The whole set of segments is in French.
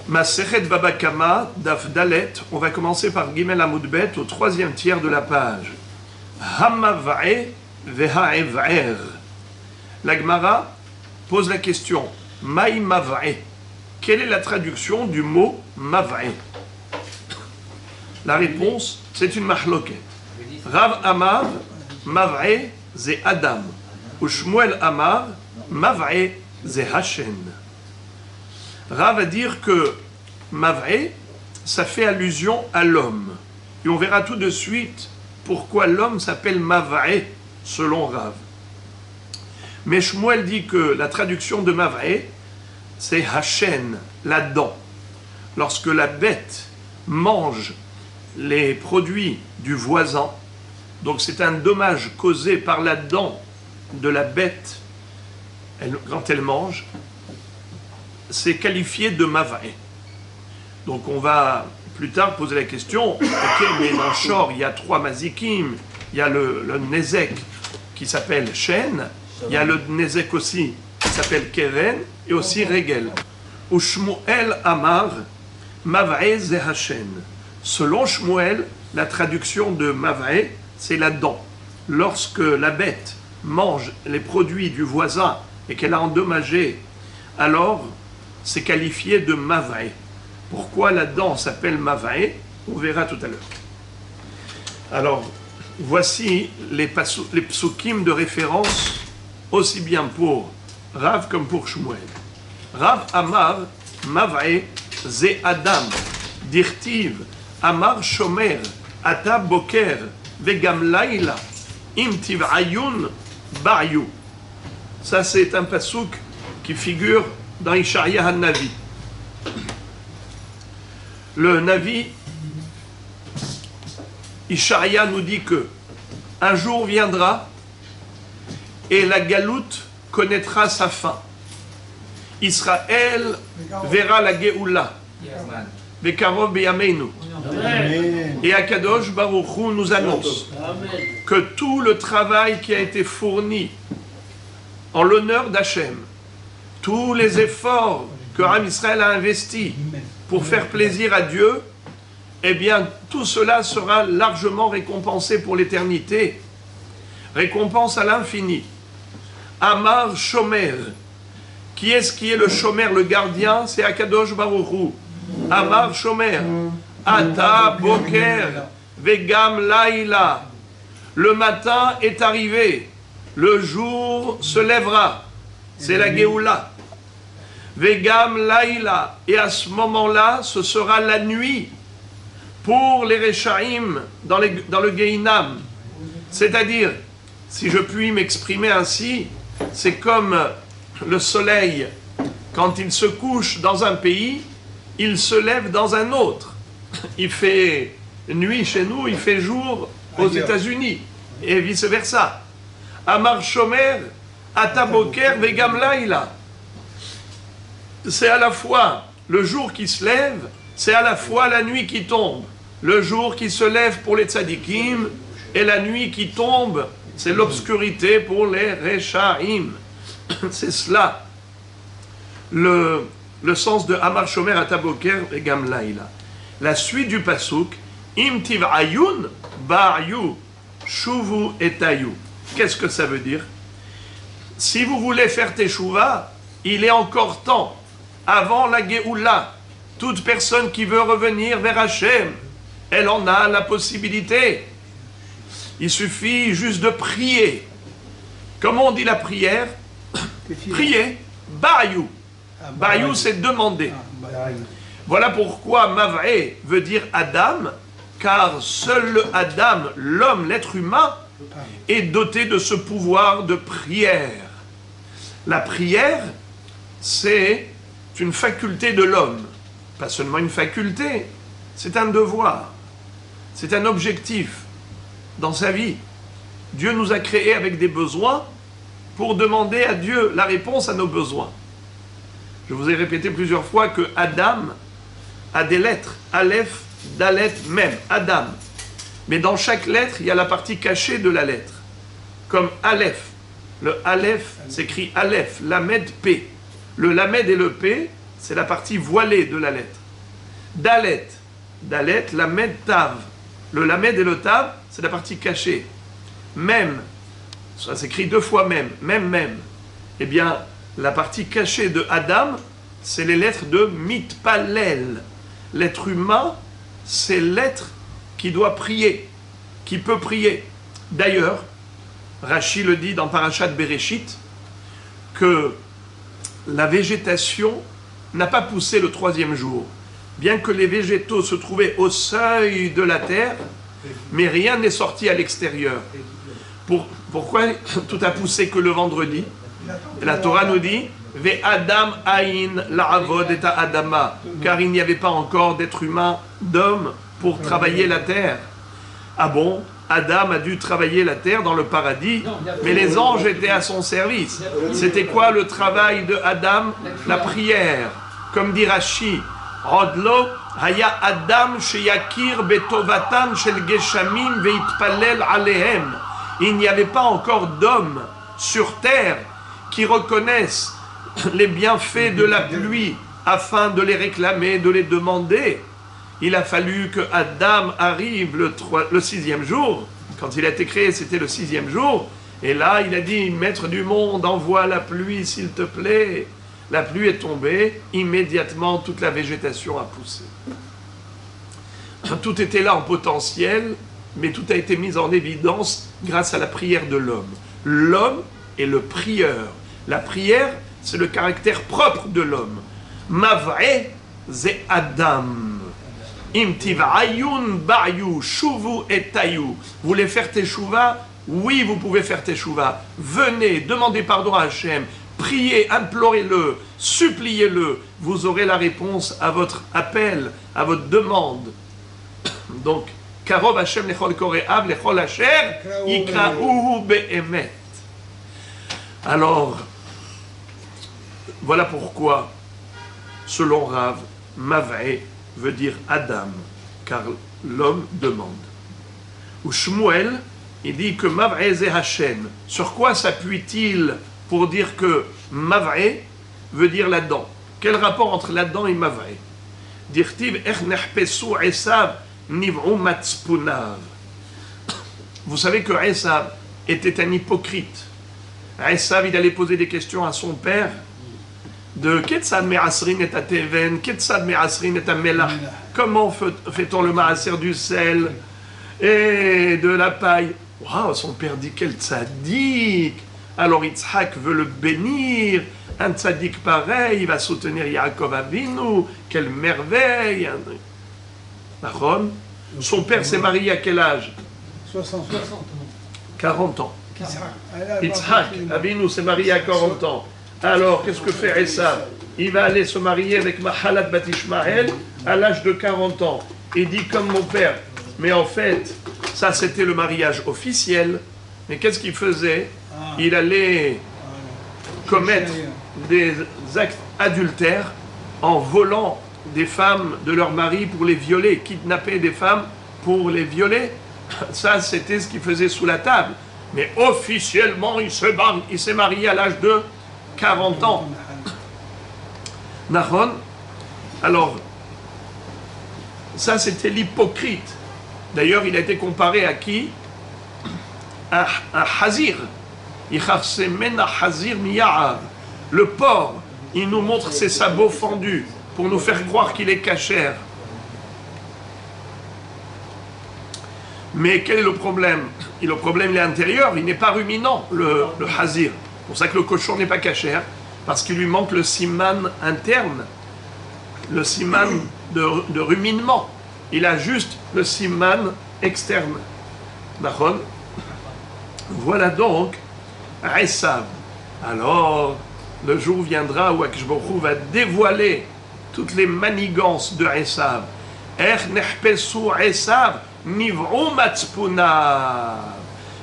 Masechet Baba Kama, Daf Dalet, on va commencer par Gimel Amud Bet au troisième tiers de la page. Hamav'e ve'ha'ev'er. La Gemara pose la question, Maï Mav'e. Quelle est la traduction du mot Mav'e? La réponse, c'est une mahloket. Rav Amar, Mav'e, c'est Adam. Ou Shmuel Amar, Mav'e, c'est Hashem. Rav va dire que Mav'e, ça fait allusion à l'homme. Et on verra tout de suite pourquoi l'homme s'appelle Mav'e, selon Rav. Mais Shmuel dit que la traduction de Mav'e, c'est Hashem, la dent. Lorsque la bête mange les produits du voisin, donc c'est un dommage causé par la dent de la bête quand elle mange, c'est qualifié de Mav'e. Donc on va plus tard poser la question, ok, mais dans Shor, il y a 3 mazikim, il y a le Nezek qui s'appelle Shen, il y a le Nezek aussi qui s'appelle Keren, et aussi Regel. Ou Shmuel Amar, Mav'e ze Hashem. Selon Shmuel, la traduction de Mav'e, c'est la dent. Lorsque la bête mange les produits du voisin et qu'elle a endommagé, alors c'est qualifié de Mav'e. Pourquoi la dent s'appelle Mav'e? On verra tout à l'heure. Alors, voici les psukim de référence, aussi bien pour Rav comme pour Shmuel. Rav Amar, Mav'e, ze Adam, dirtiv, Amar Shomer, Ata Boker, Vegam Laila, Im Tiv'ayun, Baryu. Ça, c'est un pasuk qui figure dans Ishaïa Han-Navi. Le Navi, Ishaïa nous dit que un jour viendra et la galoute connaîtra sa fin. Israël verra la Géoula. Vekarov beyameinu. Et Akadosh Baruch Hu nous annonce que tout le travail qui a été fourni en l'honneur d'Hachem, tous les efforts que Am Israël a investis pour faire plaisir à Dieu, eh bien, tout cela sera largement récompensé pour l'éternité. Récompense à l'infini. Amar Shomer. Qui est le Shomer, le gardien? C'est Akadosh Baruch Hu. Amar Shomer. Ata Boker. Vegam Laila. Le matin est arrivé. Le jour se lèvera. C'est la Géoula. Vegam Laila. Et à ce moment-là, ce sera la nuit pour les Rechaim dans le Gehinam. C'est-à-dire, si je puis m'exprimer ainsi, c'est comme le soleil, quand il se couche dans un pays, il se lève dans un autre. Il fait nuit chez nous, il fait jour aux États-Unis, et vice-versa. Amar Shomer, Ata Boker, Vegam Laila. C'est à la fois le jour qui se lève, c'est à la fois la nuit qui tombe. Le jour qui se lève pour les tzadikim, et la nuit qui tombe, c'est l'obscurité pour les Rechaim. C'est cela, le sens de Amar Shomer Ata Boker et Gam Laila. La suite du pasuk, Im Tiv'ayun Baryu Shuvu Etayu. Qu'est-ce que ça veut dire? Si vous voulez faire teshuva, il est encore temps, avant la Géoula. Toute personne qui veut revenir vers Hachem, elle en a la possibilité. Il suffit juste de prier. Comment on dit la prière? Prier. Bayou. Bayou, c'est demander. Voilà pourquoi Mav'e veut dire Adam, car seul le Adam, l'homme, l'être humain, est doté de ce pouvoir de prière. La prière, c'est une faculté de l'homme. Pas seulement une faculté, c'est un devoir. C'est un objectif dans sa vie. Dieu nous a créés avec des besoins pour demander à Dieu la réponse à nos besoins. Je vous ai répété plusieurs fois que Adam a des lettres, Aleph, Dalet, Mem, Adam. Mais dans chaque lettre, il y a la partie cachée de la lettre. Comme Aleph. Le Aleph s'écrit Aleph, Lamed, P. Le Lamed et le P, c'est la partie voilée de la lettre. Dalet, Dalet, Lamed, Tav. Le Lamed et le Tav, c'est la partie cachée. Même, ça s'écrit 2 fois même. Eh bien, la partie cachée de Adam, c'est les lettres de Mitpalel. L'être humain, c'est l'être qui doit prier, qui peut prier. D'ailleurs, Rashi le dit dans Parashat Bereshit, que la végétation n'a pas poussé le 3e jour. Bien que les végétaux se trouvaient au seuil de la terre, mais rien n'est sorti à l'extérieur. Pourquoi tout a poussé que le vendredi? La Torah nous dit Ve Adam Aïn La'avod et Adama, car il n'y avait pas encore d'être humain, d'homme, pour travailler la terre. Ah bon? Adam a dû travailler la terre dans le paradis, mais les anges étaient à son service. C'était quoi le travail de Adam? La prière. Comme dit Rashi, Rodlo haya Adam sheyakir betovatan shel geshamim veitpalel alehem. Il n'y avait pas encore d'hommes sur terre qui reconnaissent les bienfaits de la pluie afin de les réclamer, de les demander. Il a fallu que Adam arrive le 6e jour. Quand il a été créé, c'était le 6e jour. Et là, il a dit, Maître du monde, envoie la pluie, s'il te plaît. La pluie est tombée. Immédiatement, toute la végétation a poussé. Tout était là en potentiel, mais tout a été mis en évidence grâce à la prière de l'homme. L'homme est le prieur. La prière, c'est le caractère propre de l'homme. Mav'e ze Adam. Vous voulez faire teshuva? Oui, vous pouvez faire teshuva. Venez, demandez pardon à Hachem, priez, implorez-le, suppliez-le. Vous aurez la réponse à votre appel, à votre demande. Donc, Karov Hachem lechol kore'av lechol asher yikra'uhu be'emet. Alors, voilà pourquoi, selon Rav, Mav'e veut dire Adam, car l'homme demande. Ou Shmuel, il dit que Mav'e ze Hashem. Sur quoi s'appuie-t-il pour dire que Mav'e veut dire la dent? Quel rapport entre la dent et Mav'e? Dirtiv ech nehpesu Esav niv'u matzpunav. Vous savez que Esav était un hypocrite. Esav, il allait poser des questions à son père de Ketzad me'asrin et ateven, Ketzad me'asrin et amelach. Comment fait-on le maaser du sel et de la paille? Waouh, son père dit quel tzaddik. Alors Yitzhak veut le bénir. Un tzaddik pareil, il va soutenir Yaakov Avinu. Quelle merveille. Nachon. Son père s'est marié à quel âge? 60 40 ans. Yitzhak Avinu s'est marié à 40 ans. Alors, qu'est-ce que fait Esav? Il va aller se marier avec Mahalat Bat Ishmael à l'âge de 40 ans. Il dit comme mon père. Mais en fait, ça c'était le mariage officiel. Mais qu'est-ce qu'il faisait? Il allait commettre des actes adultères en volant des femmes de leur mari pour les violer, kidnapper des femmes pour les violer. Ça, c'était ce qu'il faisait sous la table. Mais officiellement, il s'est marié à l'âge de 40 ans. Nahon. Alors, ça c'était l'hypocrite. D'ailleurs, il a été comparé à qui? À Hazir. Le porc, il nous montre ses sabots fendus pour nous faire croire qu'il est cachère. Mais quel est le problème? Et le problème il est intérieur, il n'est pas ruminant, le Hazir. C'est pour ça que le cochon n'est pas cachère, parce qu'il lui manque le siman interne, le siman de ruminement. Il a juste le siman externe. D'accord? Voilà donc Esav. Alors, le jour viendra où Akadosh Baruch Hu va dévoiler toutes les manigances de Esav. Ech nehpesu Esav niv'u matzpunav.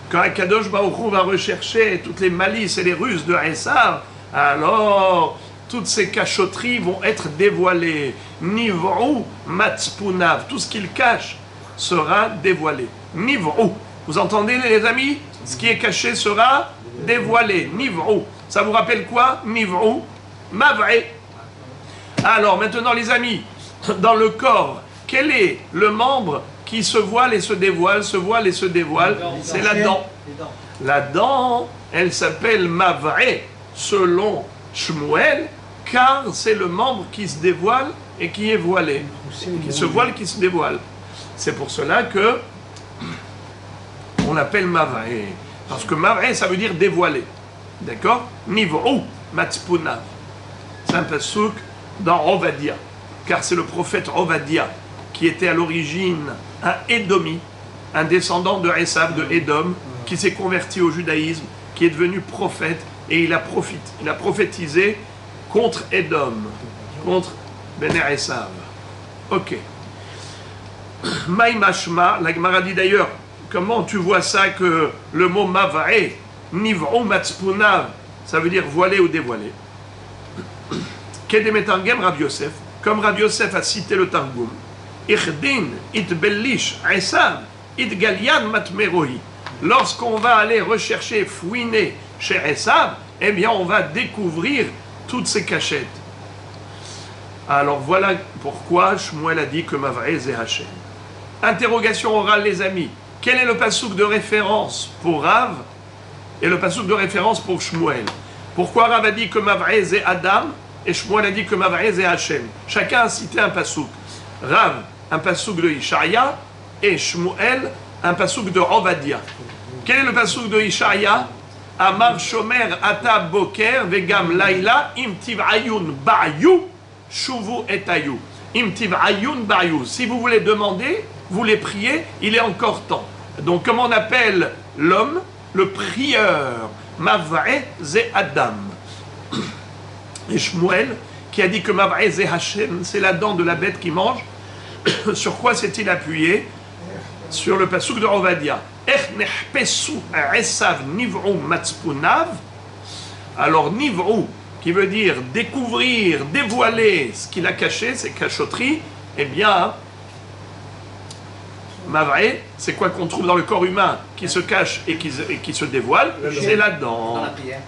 Quand Akadosh Baruch Hu va rechercher toutes les malices et les ruses de Esav, alors toutes ces cachotteries vont être dévoilées. Niv'u matzpunav. Tout ce qu'il cache sera dévoilé. Niv'u. Vous entendez les amis? Ce qui est caché sera dévoilé. Niv'u. Ça vous rappelle quoi? Niv'u. Mav'e. Alors maintenant les amis, dans le corps, quel est le membre qui se voile et se dévoile, se voile et se dévoile? C'est la dent. La dent, elle s'appelle Mav'e selon Shmuel, car c'est le membre qui se dévoile et qui est voilé. Qui se voile, qui se dévoile. C'est pour cela que on l'appelle Mav'e. Parce que Mav'e, ça veut dire dévoiler. D'accord? Niv'u matspuna. C'est un pasuk dans Ovadia. Car c'est le prophète Ovadia qui était à l'origine un Édomi, un descendant de Esav, de Édom, qui s'est converti au judaïsme, qui est devenu prophète, et il a prophétisé contre Édom, contre Bene Esav. Ok. Maïmashma, la Gemara dit d'ailleurs, comment tu vois ça que le mot Mav'e, Niv'u matspunav, ça veut dire voiler ou dévoiler. Kedemetangem Rav Yosef, comme Rav Yosef a cité le Targum, Ichdin itbellish Esav itgalian matmerohi. Lorsqu'on va aller rechercher, fouiner chez Esav, eh bien on va découvrir toutes ces cachettes. Alors voilà pourquoi Shmuel a dit que Mav'e c'est Hachem. Interrogation orale les amis. Quel est le passouk de référence pour Rav et le passouk de référence pour Shmuel? Pourquoi Rav a dit que Mav'e c'est Adam et Shmuel a dit que Mav'e c'est Hachem? Chacun a cité un passouk. Rav, un passouk de Ishaïa, et Shmuel, un passouk de Ovadia. Quel est le passouk de Ishaïa? Amar Shomer Ata Boker Vegam Laila Imtiv Ayun Ba'yu Shuvu Etayu. Imtiv Ayun Ba'yu. Si vous voulez demander, vous voulez prier, il est encore temps. Donc, comment on appelle l'homme? Le prieur. Mav'e ze Adam. Et Shmuel, qui a dit que Mav'e ze Hashem, c'est la dent de la bête qui mange. Sur quoi s'est-il appuyé? Sur le passouk de Ovadia. Alors Niv'u, qui veut dire découvrir, dévoiler ce qu'il a caché, c'est cachotterie, eh bien, Mav'e, c'est quoi qu'on trouve dans le corps humain qui se cache et qui se dévoile? C'est la dent. Dans la prière.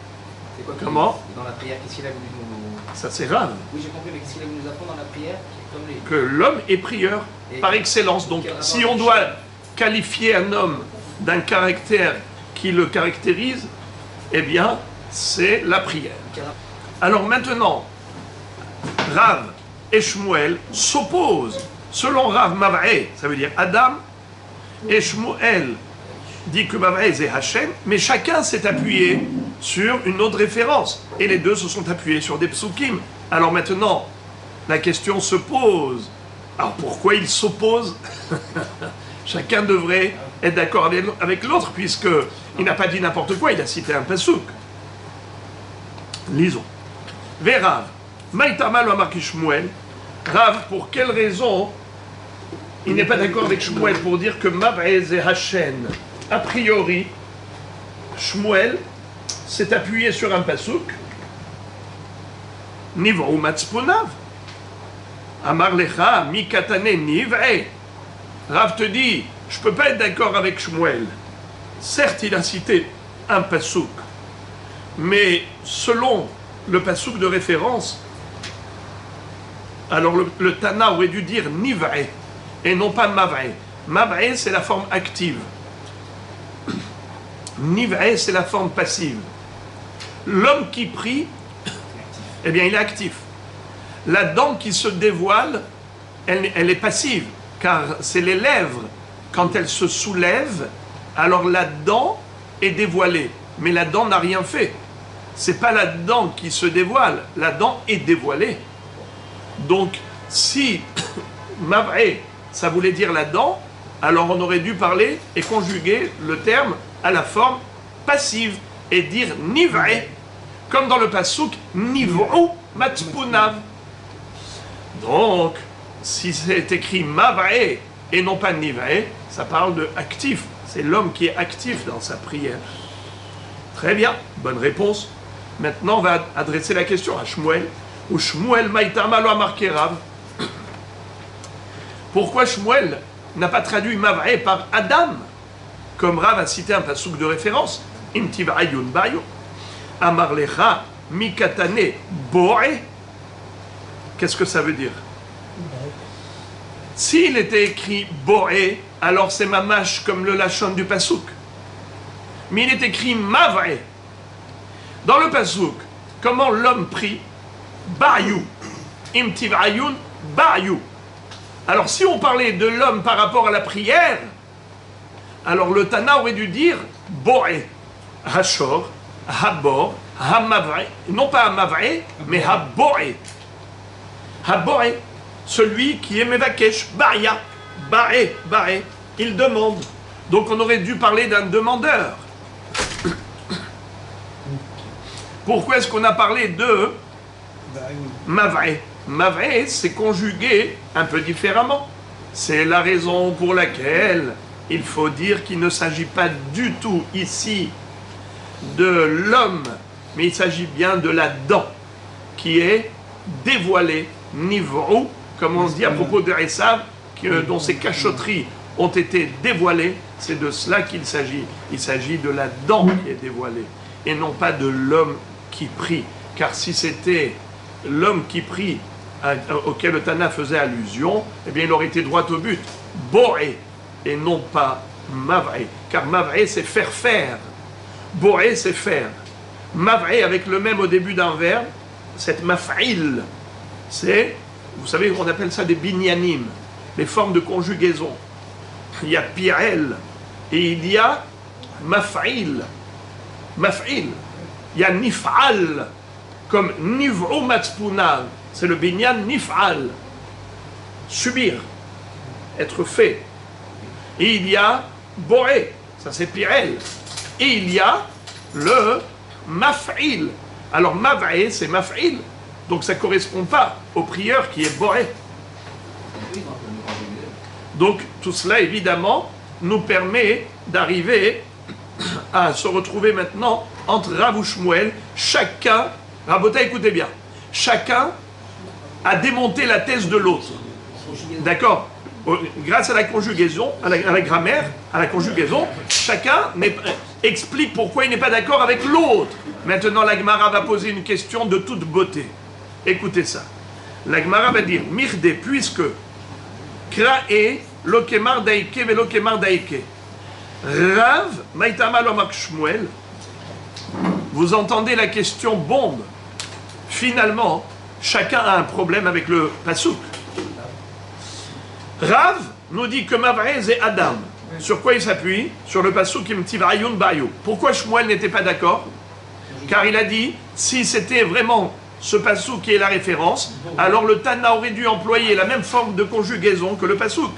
C'est quoi Comment? Dans la prière, qu'est-ce qu'il a voulu nous... Ça c'est grave. Oui, j'ai compris, mais qu'est-ce qu'il a voulu nous apprendre dans la prière comme les... Que l'homme est prieur, par excellence. Donc, si on doit qualifier un homme d'un caractère qui le caractérise, eh bien, c'est la prière. Alors maintenant, Rav et Shmuel s'opposent. Selon Rav, Mav'e, ça veut dire Adam, et Shmuel dit que Mav'e c'est Hachem, mais chacun s'est appuyé sur une autre référence. Et les deux se sont appuyés sur des psukim. Alors maintenant, la question se pose. Alors pourquoi ils s'opposent? Chacun devrait être d'accord avec l'autre, puisqu'il n'a pas dit n'importe quoi, il a cité un pasuk. Lisons. Vérav, Maïtamal a marqué Shmuel. Rav, pour quelle raison il n'est pas d'accord avec Shmuel pour dire que Mav'e c'est Hachem? A priori, Shmuel s'est appuyé sur un pasuk. Niv'u matspunav. Amar lecha mikatane niv'e. Rav te dit, je ne peux pas être d'accord avec Shmuel. Certes, il a cité un pasuk, mais selon le pasuk de référence, alors le Tana aurait dû dire niv'e et non pas Mav'e. Mav'e, c'est la forme active. Niv'e, c'est la forme passive. L'homme qui prie, eh bien, il est actif. La dent qui se dévoile, elle est passive, car c'est les lèvres. Quand elles se soulèvent, alors la dent est dévoilée. Mais la dent n'a rien fait. C'est pas la dent qui se dévoile, la dent est dévoilée. Donc, si Mav'e, ça voulait dire la dent, alors on aurait dû parler et conjuguer le terme à la forme passive et dire niv'e, comme dans le pasuk niv'u matspunav. Donc, si c'est écrit Mav'e et non pas niv'e, ça parle de actif. C'est l'homme qui est actif dans sa prière. Très bien, bonne réponse. Maintenant, on va adresser la question à Shmuel. Ou Shmuel Maïtama lo a marqué Rav. Pourquoi Shmuel n'a pas traduit Mav'e par Adam, comme Rav a cité un pasuk de référence? Imtiv ayun bayo. Amar lecha mikatane boe. Qu'est-ce que ça veut dire? S'il était écrit Boré, alors c'est mamash comme le lachon du pasouk. Mais il est écrit Mavre. Dans le pasouk, comment l'homme prie? Bayou. Imtivrayun, Bayou. Alors si on parlait de l'homme par rapport à la prière, alors le Tana aurait dû dire Boré. Hachor, Habor, Hamavre. Non pas Hamavre, mais Haboré. Haboré. Celui qui est Mevakesh, Baria, Baré, Baré, il demande. Donc on aurait dû parler d'un demandeur. Pourquoi est-ce qu'on a parlé de Mavré? Mavré, c'est conjugué un peu différemment. C'est la raison pour laquelle il faut dire qu'il ne s'agit pas du tout ici de l'homme, mais il s'agit bien de la dent qui est dévoilée, nivrou, comme on se dit à propos de Esav, dont ses cachotteries ont été dévoilées, c'est de cela qu'il s'agit. Il s'agit de la dent qui est dévoilée, et non pas de l'homme qui prie. Car si c'était l'homme qui prie auquel le Tana faisait allusion, eh bien il aurait été droit au but. Boré, et non pas Mavré. Car Mavré, c'est faire faire. Boré, c'est faire. Mavré, avec le même au début d'un verbe, cette maf'il, c'est... Vous savez, on appelle ça des binyanim, les formes de conjugaison. Il y a pirel et il y a maf'il. Maf'il. Il y a nif'al, comme niv'u matspuna, c'est le binyan nif'al. Subir, être fait. Et il y a boré, ça c'est pirel. Et il y a le maf'il. Alors mav'e, c'est maf'il. Donc ça ne correspond pas au prieur qui est boré. Donc tout cela, évidemment, nous permet d'arriver à se retrouver maintenant entre Rav ou Shmuel. Chacun, Rabota, écoutez bien, chacun a démonté la thèse de l'autre. D'accord? Grâce à la conjugaison, à la grammaire, à la conjugaison, chacun explique pourquoi il n'est pas d'accord avec l'autre. Maintenant, la Gemara va poser une question de toute beauté. Écoutez ça. La Gemara va dire, Mirde, puisque Krae, Lokemar Daike, Velokemar Daike. Rav, Maïtama Lomak Shmuel, vous entendez la question bombe. Finalement, chacun a un problème avec le Passouk. Rav nous dit que Mavrez est Adam. Sur quoi il s'appuie? Sur le Passouk Imtivrayun Bayou. Pourquoi Shmuel n'était pas d'accord? Car il a dit, si c'était vraiment ce Passouk qui est la référence, alors le Tana aurait dû employer la même forme de conjugaison que le Passouk.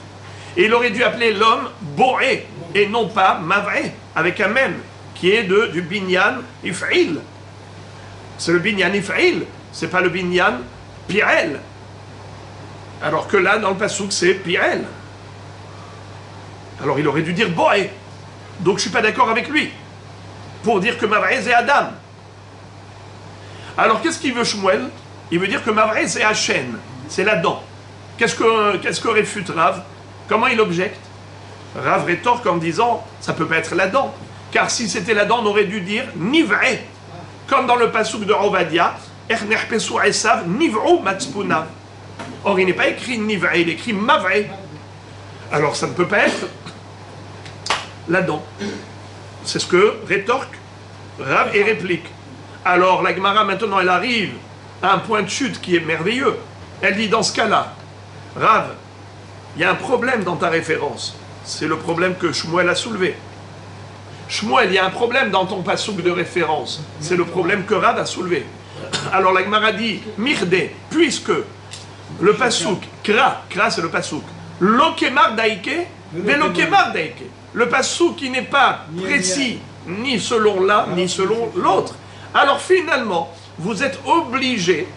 Et il aurait dû appeler l'homme Boré, et non pas Mavré, avec un même, qui est du Binyan If'il. C'est le Binyan If'il, c'est pas le Binyan Pirel. Alors que là, dans le Passouk, c'est Pirel. Alors il aurait dû dire Boré. Donc je ne suis pas d'accord avec lui, pour dire que Mavré est Adam. Alors qu'est-ce qu'il veut Shmuel? Il veut dire que Mavré c'est Hachem, c'est la dent. Qu'est-ce que réfute Rav? Comment il objecte? Rav rétorque en disant, ça ne peut pas être la dent. Car si c'était la dent, on aurait dû dire Nivré. Comme dans le Passouk de Ovadia, Ernerpesu Esav, Nivru Matspuna. Or il n'est pas écrit Nivré, il est écrit Mavré. Alors ça ne peut pas être la dent. C'est ce que rétorque Rav et réplique. Alors la Gemara maintenant elle arrive à un point de chute qui est merveilleux. Elle dit dans ce cas-là, Rav, il y a un problème dans ta référence. C'est le problème que Shmuel a soulevé. Shmuel, il y a un problème dans ton passouk de référence. C'est le problème que Rav a soulevé. Alors la Gemara dit, Mirde, puisque le passouk, Kra c'est le passouk, Lokemar Daike, Velokemar Daike. Le passouk qui n'est pas précis, ni selon l'un, ni selon l'autre. Alors finalement, vous êtes obligé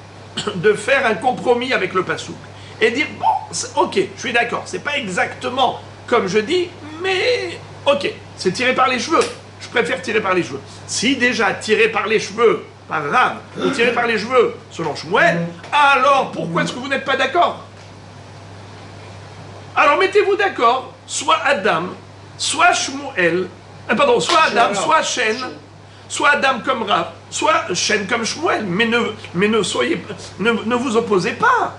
de faire un compromis avec le passouk et dire, bon, ok, je suis d'accord, c'est pas exactement comme je dis, mais ok, c'est tiré par les cheveux. Je préfère tirer par les cheveux. Si déjà tiré par les cheveux par Rav, ou tiré par les cheveux selon Shmuel, alors pourquoi est-ce que vous n'êtes pas d'accord? Alors mettez-vous d'accord, soit Adam, soit Shmuel, soit Adam, soit Shen, soit Adam comme Rav, soit Shen comme Shmuel, mais ne vous opposez pas.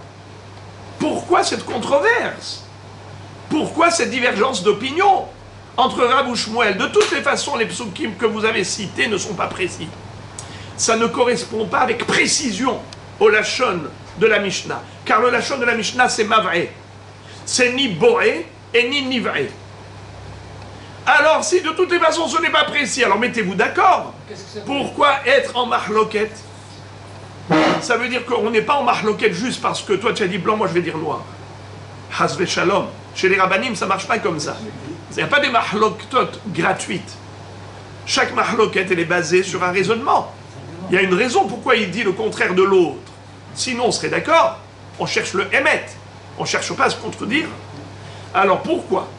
Pourquoi cette controverse? Pourquoi cette divergence d'opinion entre Rav ou Shmuel? De toutes les façons, les psukim que vous avez cités ne sont pas précis. Ça ne correspond pas avec précision au lachon de la Mishnah. Car le lachon de la Mishnah, c'est mav'e. C'est ni boé et ni niv'e. Alors, si de toutes les façons ce n'est pas précis, alors mettez-vous d'accord. Pourquoi être en mahloket? Ça veut dire qu'on n'est pas en mahloket juste parce que toi tu as dit blanc, moi je vais dire noir. Hasve shalom. Chez les rabbanim, ça ne marche pas comme ça. Il n'y a pas des mahloketot gratuites. Chaque mahloket, elle est basée sur un raisonnement. Il y a une raison pourquoi il dit le contraire de l'autre. Sinon, on serait d'accord. On cherche le émet. On ne cherche pas à se contredire. Alors pourquoi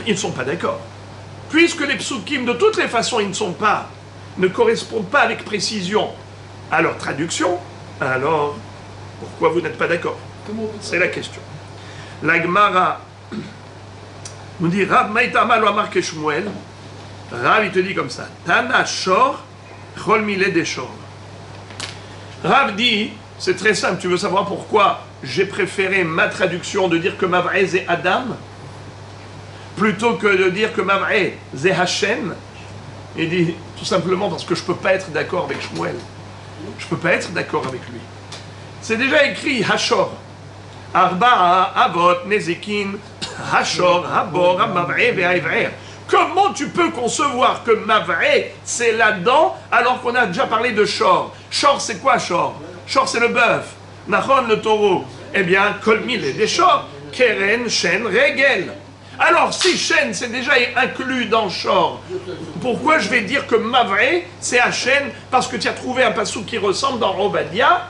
ils ne sont pas d'accord? Puisque les psukim, de toutes les façons, ne correspondent pas avec précision à leur traduction, alors pourquoi vous n'êtes pas d'accord? C'est la question. La Gemara nous dit Rav Maïtama lo amar ke Shmuel. Rav, il te dit comme ça. Tana shor, chol mile de shor. Rav dit, c'est très simple, tu veux savoir pourquoi j'ai préféré ma traduction de dire que Mav'e c'est Adam plutôt que de dire que Mav'e c'est Hashem? Il dit tout simplement parce que je ne peux pas être d'accord avec Shmuel. Je ne peux pas être d'accord avec lui. C'est déjà écrit Hashor. Arba'a, Avot, Nezikin, Hashor, Habor, Mav'e ve'Aiv'er. Comment tu peux concevoir que Mav'e c'est la dent alors qu'on a déjà parlé de Shor? Shor c'est quoi Shor? Shor c'est le bœuf. Nachon le taureau. Eh bien, Kolmil des Shor. Keren, Shen, Regel. Alors, si Shen c'est déjà inclus dans Shor, pourquoi je vais dire que Mav'e c'est Hashem? Parce que tu as trouvé un passou qui ressemble dans Obadia,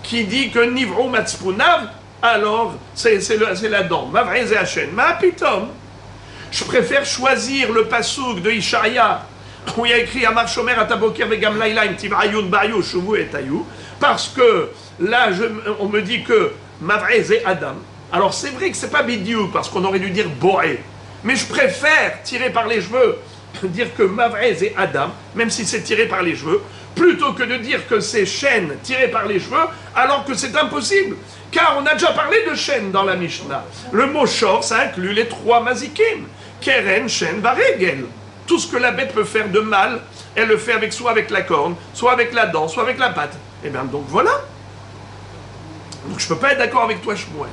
qui dit que Nivrou Matzpunav, alors c'est la dent. Mav'e c'est Hashem. Ma pitom. Je préfère choisir le passouk de Ishaïa, où il y a écrit Amar Shomer Ataboker Vegam Laila Im Tivrayun Bayu Shuvu et Tayu, parce que là, on me dit que Mav'e c'est Adam. Alors c'est vrai que c'est pas bidiou, parce qu'on aurait dû dire Boé. Mais je préfère tirer par les cheveux, dire que Mav'e c'est Adam, même si c'est tiré par les cheveux, plutôt que de dire que c'est Shen tiré par les cheveux, alors que c'est impossible. Car on a déjà parlé de Shen dans la Mishnah. Le mot Shor, ça inclut les trois mazikim. Keren, Shen, Varegel. Tout ce que la bête peut faire de mal, elle le fait soit avec la corne, soit avec la dent, soit avec la patte. Et bien donc voilà. Donc je ne peux pas être d'accord avec toi, Shmuel.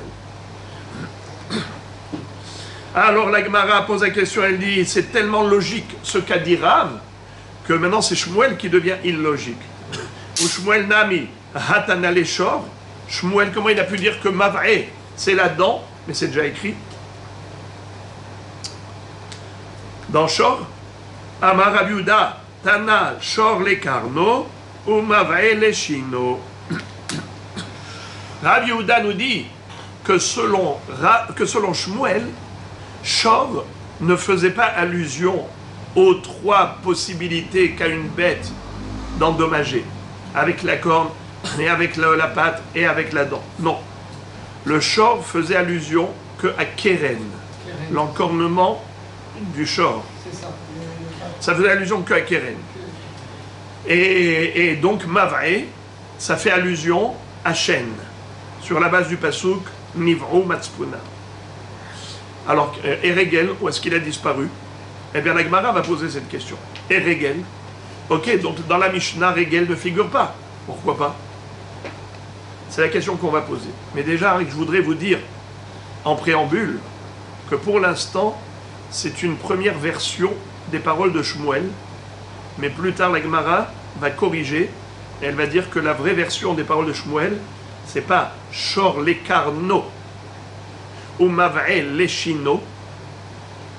Alors la Gemara pose la question, elle dit, c'est tellement logique ce qu'a dit Rav, que maintenant c'est Shmuel qui devient illogique. Ou Shmuel Nami, Hatana Leshor. Shmuel, comment il a pu dire que Mav'e, c'est la dent, mais c'est déjà écrit. Dans Shor, Amar Rav Yehuda, Tana Shor le Karno, ou Mav'e le Shino. Rav Yehuda nous dit que selon Shmuel, Shor ne faisait pas allusion aux trois possibilités qu'a une bête d'endommager, avec la corne, et avec la patte, et avec la dent. Non. Le Shor faisait allusion qu'à Keren, l'encornement du Shor. Ça faisait allusion qu'à Keren. Et donc Mav'e, ça fait allusion à Shen, sur la base du pasuk Nivrou Matzpuna. Alors, Eregel, où est-ce qu'il a disparu? Eh bien, la Gemara va poser cette question. Eregel, ok, donc dans la Mishnah, Regel ne figure pas. Pourquoi pas? C'est la question qu'on va poser. Mais déjà, je voudrais vous dire, en préambule, que pour l'instant, c'est une première version des paroles de Shmuel, mais plus tard, la Gemara va corriger, et elle va dire que la vraie version des paroles de Shmuel, c'est pas Shor lekarno ou Mav'e leshino.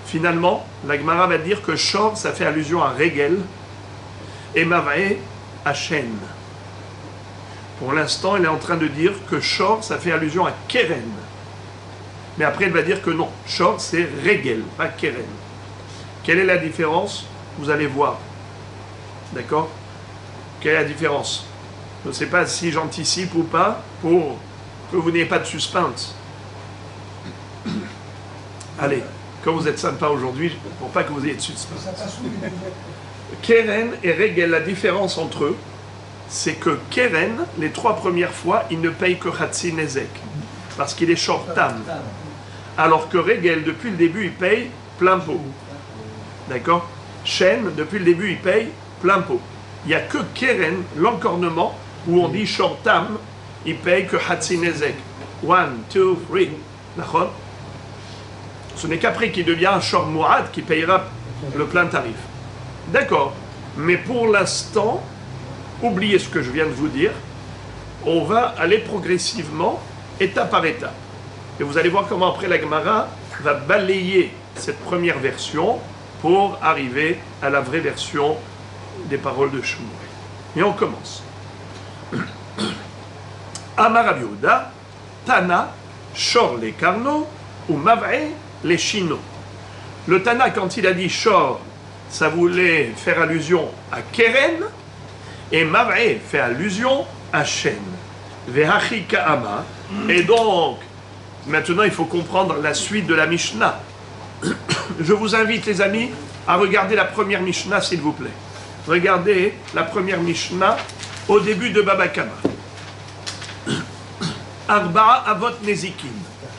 Finalement, la Gemara va dire que Shor, ça fait allusion à Regel, et Mav'e à Shen. Pour l'instant, elle est en train de dire que Shor, ça fait allusion à Keren. Mais après, elle va dire que non, Shor, c'est Regel, pas Keren. Quelle est la différence? Vous allez voir. D'accord? Quelle est la différence? Je ne sais pas si j'anticipe ou pas pour que vous n'ayez pas de suspense. Allez, quand vous êtes sympa aujourd'hui, pour pas que vous ayez de suspense. Keren et Regel, la différence entre eux, c'est que Keren, les 3 premières fois, il ne paye que Hatsi Nezek, parce qu'il est short-tam. Alors que Regel, depuis le début, il paye plein pot. D'accord? Shen, depuis le début, il paye plein pot. Il n'y a que Keren, l'encornement, où on dit short-tam, il paye que Hatsi Nezek. 1, 2, 3. D'accord? Ce n'est qu'après qu'il devient un short Mu'ad qui payera le plein tarif. D'accord. Mais pour l'instant, oubliez ce que je viens de vous dire. On va aller progressivement, étape par étape. Et vous allez voir comment après la Gemara va balayer cette première version pour arriver à la vraie version des paroles de Shmuel. Et on commence. Amar Rav Yehuda, Tana, Shor les Karno, ou Mav'e les Chino. Le Tana, quand il a dit Shor, ça voulait faire allusion à Keren, et Mav'e fait allusion à Shen. Vehachi Ka'ama. Et donc, maintenant il faut comprendre la suite de la Mishnah. Je vous invite, les amis, à regarder la première Mishnah, s'il vous plaît. Regardez la première Mishnah au début de Baba Kama. Arba'a avot nezikin.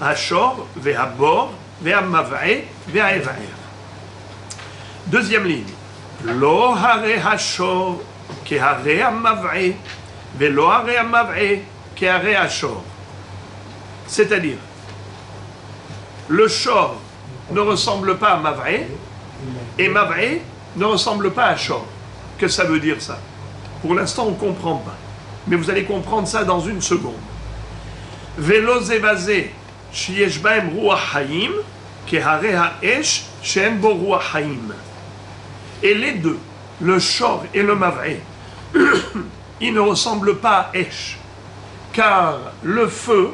Hashor, vehabor, vehamav'e, vehaevaer. Deuxième ligne. Lo hare hashor, ke hare hamav'e, velo hare hamav'e, ke hare hashor. C'est-à-dire, le shor ne ressemble pas à Mav'e, et Mav'e ne ressemble pas à Shor. Que ça veut dire ça? Pour l'instant, on ne comprend pas. Mais vous allez comprendre ça dans une seconde. Velo zevazé, sheyesh baem ruach hayim, kehare ha'esh, she'en bo ruach hayim. Et les deux, le Shor et le Mav'e, ils ne ressemblent pas à Esh. Car le feu,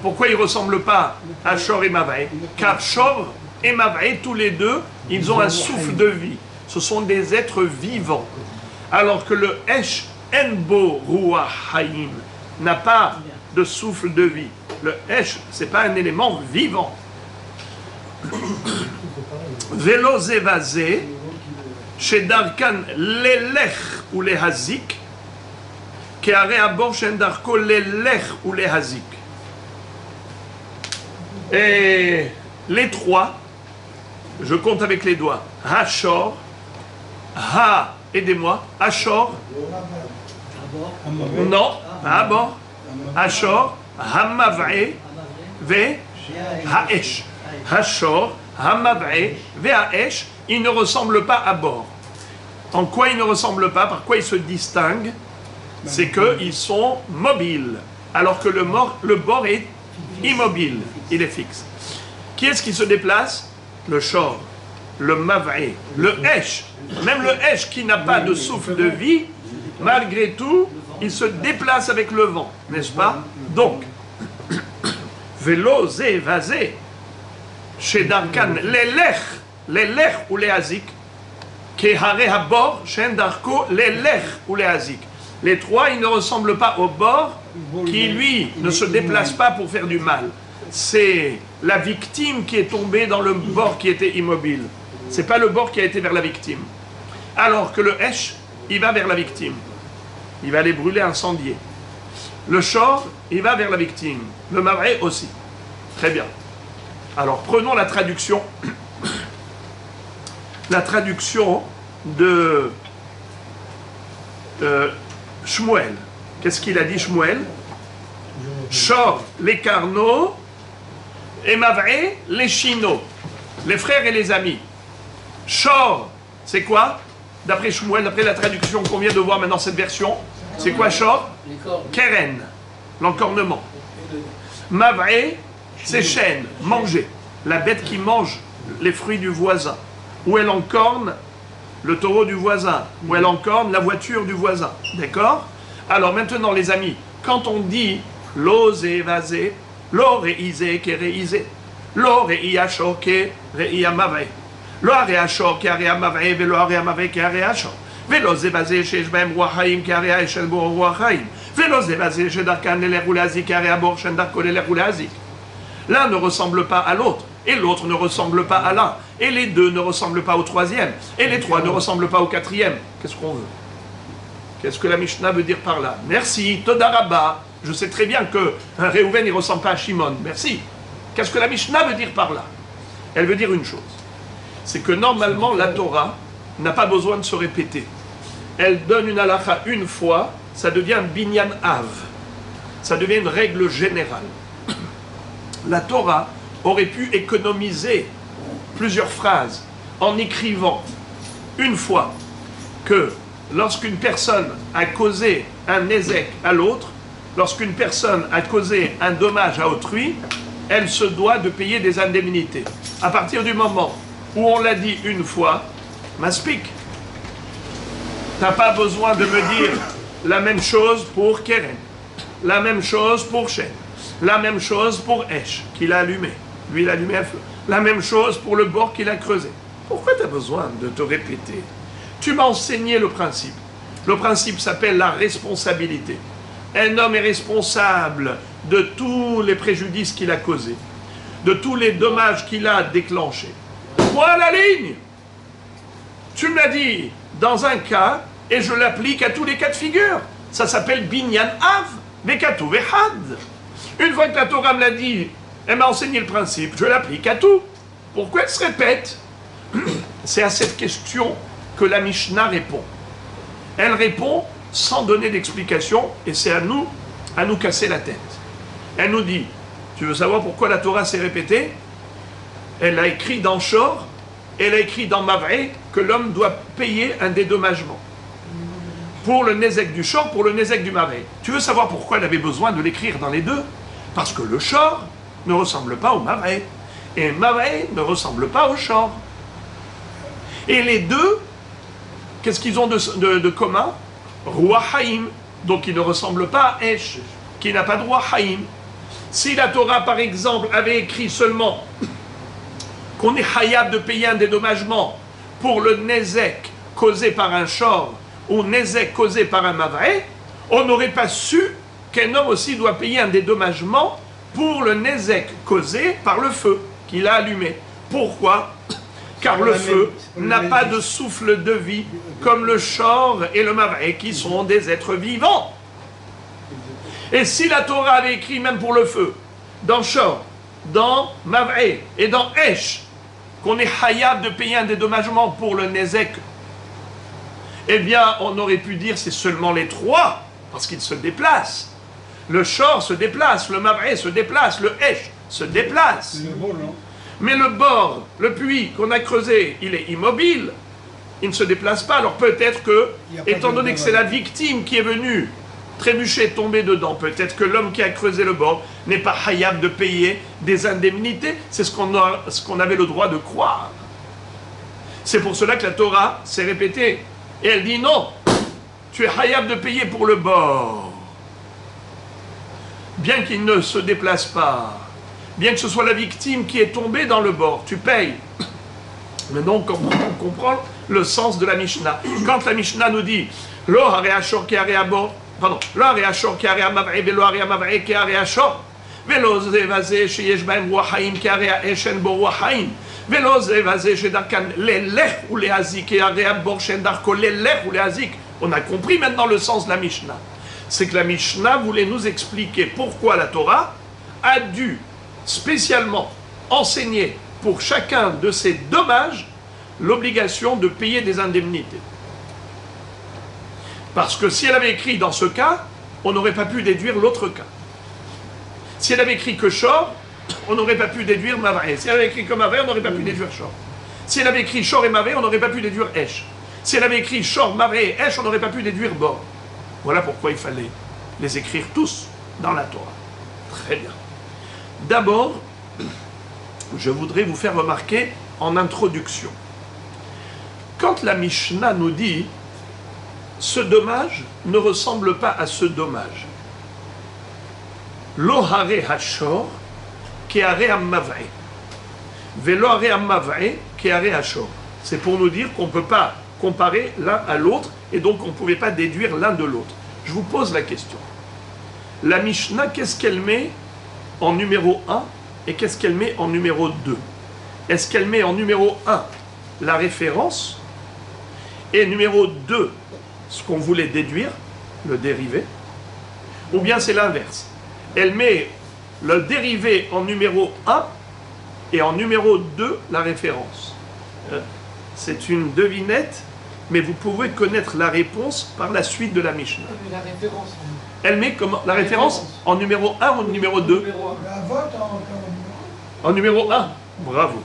pourquoi ils ne ressemblent pas à Shor et Mav'e? Car Shor et Mav'e, tous les deux, ils ont un souffle de vie. Ce sont des êtres vivants. Alors que le Esh, Enbo Ruach Hayim, n'a pas de souffle de vie. Le Esh, ce n'est pas un élément vivant. Velo Zevazé, chez Darkan, l'Elech ou les Hazik, Keare Abor Shendarko, l'Elech ou les Hazik. Et les 3, je compte avec les doigts. Hashor, Ha, aidez-moi. Hashor, non, Abor, Hashor, Hamav'e, Ve, Haesh. Hashor, Hamav'e, Ve, Haesh, ils ne ressemblent pas à bord. En quoi ils ne ressemblent pas? Par quoi ils se distinguent? C'est qu'ils sont mobiles, alors que le bord est immobile, il est fixe. Qui est-ce qui se déplace? Le Shor, le Mav'e, le Esh. Même le Esh qui n'a pas de souffle de vie, malgré tout, il se déplace avec le vent, n'est-ce pas? Donc, Velo Zevazé, chez Darkan, les lech ou les hazik, Kehare Habor, Shen Darko, les lech ou les hazik. Les 3, ils ne ressemblent pas au bord qui, lui, ne se déplace pas pour faire du mal. C'est la victime qui est tombée dans le bord qui était immobile. Ce n'est pas le bord qui a été vers la victime. Alors que le Esh, il va vers la victime. Il va aller brûler, incendier. Le Shor, il va vers la victime. Le Mav'e aussi. Très bien. Alors prenons la traduction. La traduction de Shmuel. Qu'est-ce qu'il a dit Shmuel? Shor, les Carnot, et Mav'e, les Chino, les frères et les amis. Shor, c'est quoi? D'après Shmuel, d'après la traduction qu'on vient de voir maintenant cette version, c'est quoi Shor? Keren, l'encornement. Mav'e, c'est chêne, manger. La bête qui mange les fruits du voisin. Ou elle encorne le taureau du voisin. Ou elle encorne la voiture du voisin. D'accord? Alors maintenant les amis, quand on dit lo zevazé, lo reizé ke reizé, lo reiya shor ke reiya mav'e, lo hareya shor ke hareya mav'e, velo hareya mav'e ke hareya shor, velo zevazé sheyesh bahem ruach hayim ke hareya eshel bo ruach hayim, velo zevazé shedarkan lelech ou lehazik ke hareya bor shen darko lelech ou lehazik. L'un ne ressemble pas à l'autre, et l'autre ne ressemble pas à l'un, et les deux ne ressemblent pas au troisième, et les trois ne ressemblent pas au quatrième. Qu'est-ce qu'on veut? Qu'est-ce que la Mishnah veut dire par là? Merci, Toda Rabba. Je sais très bien que Réhouven ne ressemble pas à Shimon. Merci. Qu'est-ce que la Mishnah veut dire par là? Elle veut dire une chose. C'est que normalement, la Torah n'a pas besoin de se répéter. Elle donne une halakha une fois, ça devient un binyan av. Ça devient une règle générale. La Torah aurait pu économiser plusieurs phrases en écrivant une fois que lorsqu'une personne a causé un nézek à l'autre, lorsqu'une personne a causé un dommage à autrui, elle se doit de payer des indemnités. À partir du moment où on l'a dit une fois, maspik, t'as pas besoin de me dire la même chose pour Keren, la même chose pour Shen, la même chose pour Esh, qu'il a allumé. Lui, il a allumé un feu. La même chose pour le bord qu'il a creusé. Pourquoi tu as besoin de te répéter? Tu m'as enseigné le principe. Le principe s'appelle la responsabilité. Un homme est responsable de tous les préjudices qu'il a causés, de tous les dommages qu'il a déclenchés. Point à la ligne. Tu me l'as dit dans un cas, et je l'applique à tous les cas de figure. Ça s'appelle binyan av, vekatu vehad. Une fois que la Torah me l'a dit, elle m'a enseigné le principe, je l'applique à tout. Pourquoi elle se répète? C'est à cette question que la Mishnah répond. Elle répond sans donner d'explication, et c'est à nous casser la tête. Elle nous dit, tu veux savoir pourquoi la Torah s'est répétée? Elle a écrit dans Shor, elle a écrit dans Mavré, que l'homme doit payer un dédommagement. Pour le Nézek du Shor, pour le Nézek du Mavré. Tu veux savoir pourquoi elle avait besoin de l'écrire dans les deux? Parce que le Shor ne ressemble pas au Mavré, et Mavré ne ressemble pas au Shor. Et les deux, qu'est-ce qu'ils ont de commun? Roi Haïm, donc ils ne ressemblent pas à Esh, qui n'a pas de Roi Haïm. Si la Torah, par exemple, avait écrit seulement qu'on est hayab de payer un dédommagement pour le Nézek causé par un Shor ou Nézek causé par un Mavré, on n'aurait pas su qu'un homme aussi doit payer un dédommagement pour le Nézek causé par le feu qu'il a allumé. Pourquoi? Car le feu n'a pas de souffle de vie comme le Shor et le Mavré qui sont des êtres vivants. Et si la Torah avait écrit même pour le feu, dans Shor, dans Mavré et dans Esh, qu'on est hayab de payer un dédommagement pour le Nézek, eh bien on aurait pu dire c'est seulement les trois, parce qu'ils se déplacent. Le Shor se déplace, le Mavré se déplace, le Esh se déplace. Mais le bord, le puits qu'on a creusé, il est immobile, il ne se déplace pas. Alors peut-être que, étant donné que c'est la victime qui est venue trébucher, tomber dedans, peut-être que l'homme qui a creusé le bord n'est pas hayab de payer des indemnités. C'est ce qu'on avait le droit de croire. C'est pour cela que la Torah s'est répétée. Et elle dit non, tu es hayab de payer pour le bord. Bien qu'il ne se déplace pas, bien que ce soit la victime qui est tombée dans le bord, tu payes. Mais donc, on comprend le sens de la Mishnah. Quand la Mishnah nous dit Lo hare ashor ki hare abor, pardon, Lo hare ashor ki hare amavre, velo hare amavre ki hare ashor, velo ze vaze sheyesh bahem roi haim ki hare haeshen bo roi haim, velo ze vaze shedarkan lelech ou lehazik ki hare abor shen darko lelech ou lehazik. On a compris maintenant le sens de la Mishnah. C'est que la Mishnah voulait nous expliquer pourquoi la Torah a dû spécialement enseigner pour chacun de ces dommages l'obligation de payer des indemnités. Parce que si elle avait écrit dans ce cas, on n'aurait pas pu déduire l'autre cas. Si elle avait écrit que Shor, on n'aurait pas pu déduire Mavré. Si elle avait écrit que Mavré, on n'aurait pas pu déduire Shor. Si elle avait écrit Shor et Mavré, on n'aurait pas pu déduire Esh. Si elle avait écrit Shor, Mavré et Esh, on n'aurait pas pu déduire Bor. Voilà pourquoi il fallait les écrire tous dans la Torah. Très bien. D'abord, je voudrais vous faire remarquer en introduction. Quand la Mishnah nous dit « ce dommage ne ressemble pas à ce dommage » Lo hare hashor ki hare amavre velo hare amavre ki hare hashor. C'est pour nous dire qu'on ne peut pas comparer l'un à l'autre et donc on ne pouvait pas déduire l'un de l'autre. Je vous pose la question. La Mishnah, qu'est-ce qu'elle met en numéro 1 et qu'est-ce qu'elle met en numéro 2? est-ce qu'elle met en numéro 1 la référence et numéro 2 ce qu'on voulait déduire, le dérivé, ou bien c'est l'inverse? Elle met le dérivé en numéro 1 et en numéro 2 la référence. C'est une devinette, mais vous pouvez connaître la réponse par la suite de la Mishnah. La référence. Elle met comment, la référence en numéro 1 ou en numéro 2? Numéro 1. La vote en En numéro 1. Bravo.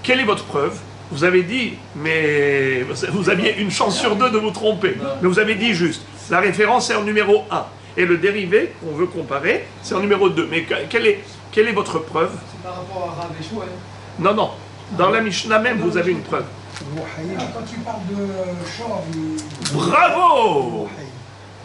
Quelle est votre preuve? Vous avez dit, mais vous aviez une chance sur 2 de vous tromper. Mais vous avez dit juste, la référence est en numéro 1. Et le dérivé qu'on veut comparer, c'est en numéro 2. Mais quelle est votre preuve? C'est par rapport à Rav et Shmuel. Non, non. Dans la Mishnah même, vous avez une preuve. Quand tu parles de Shor, Bravo!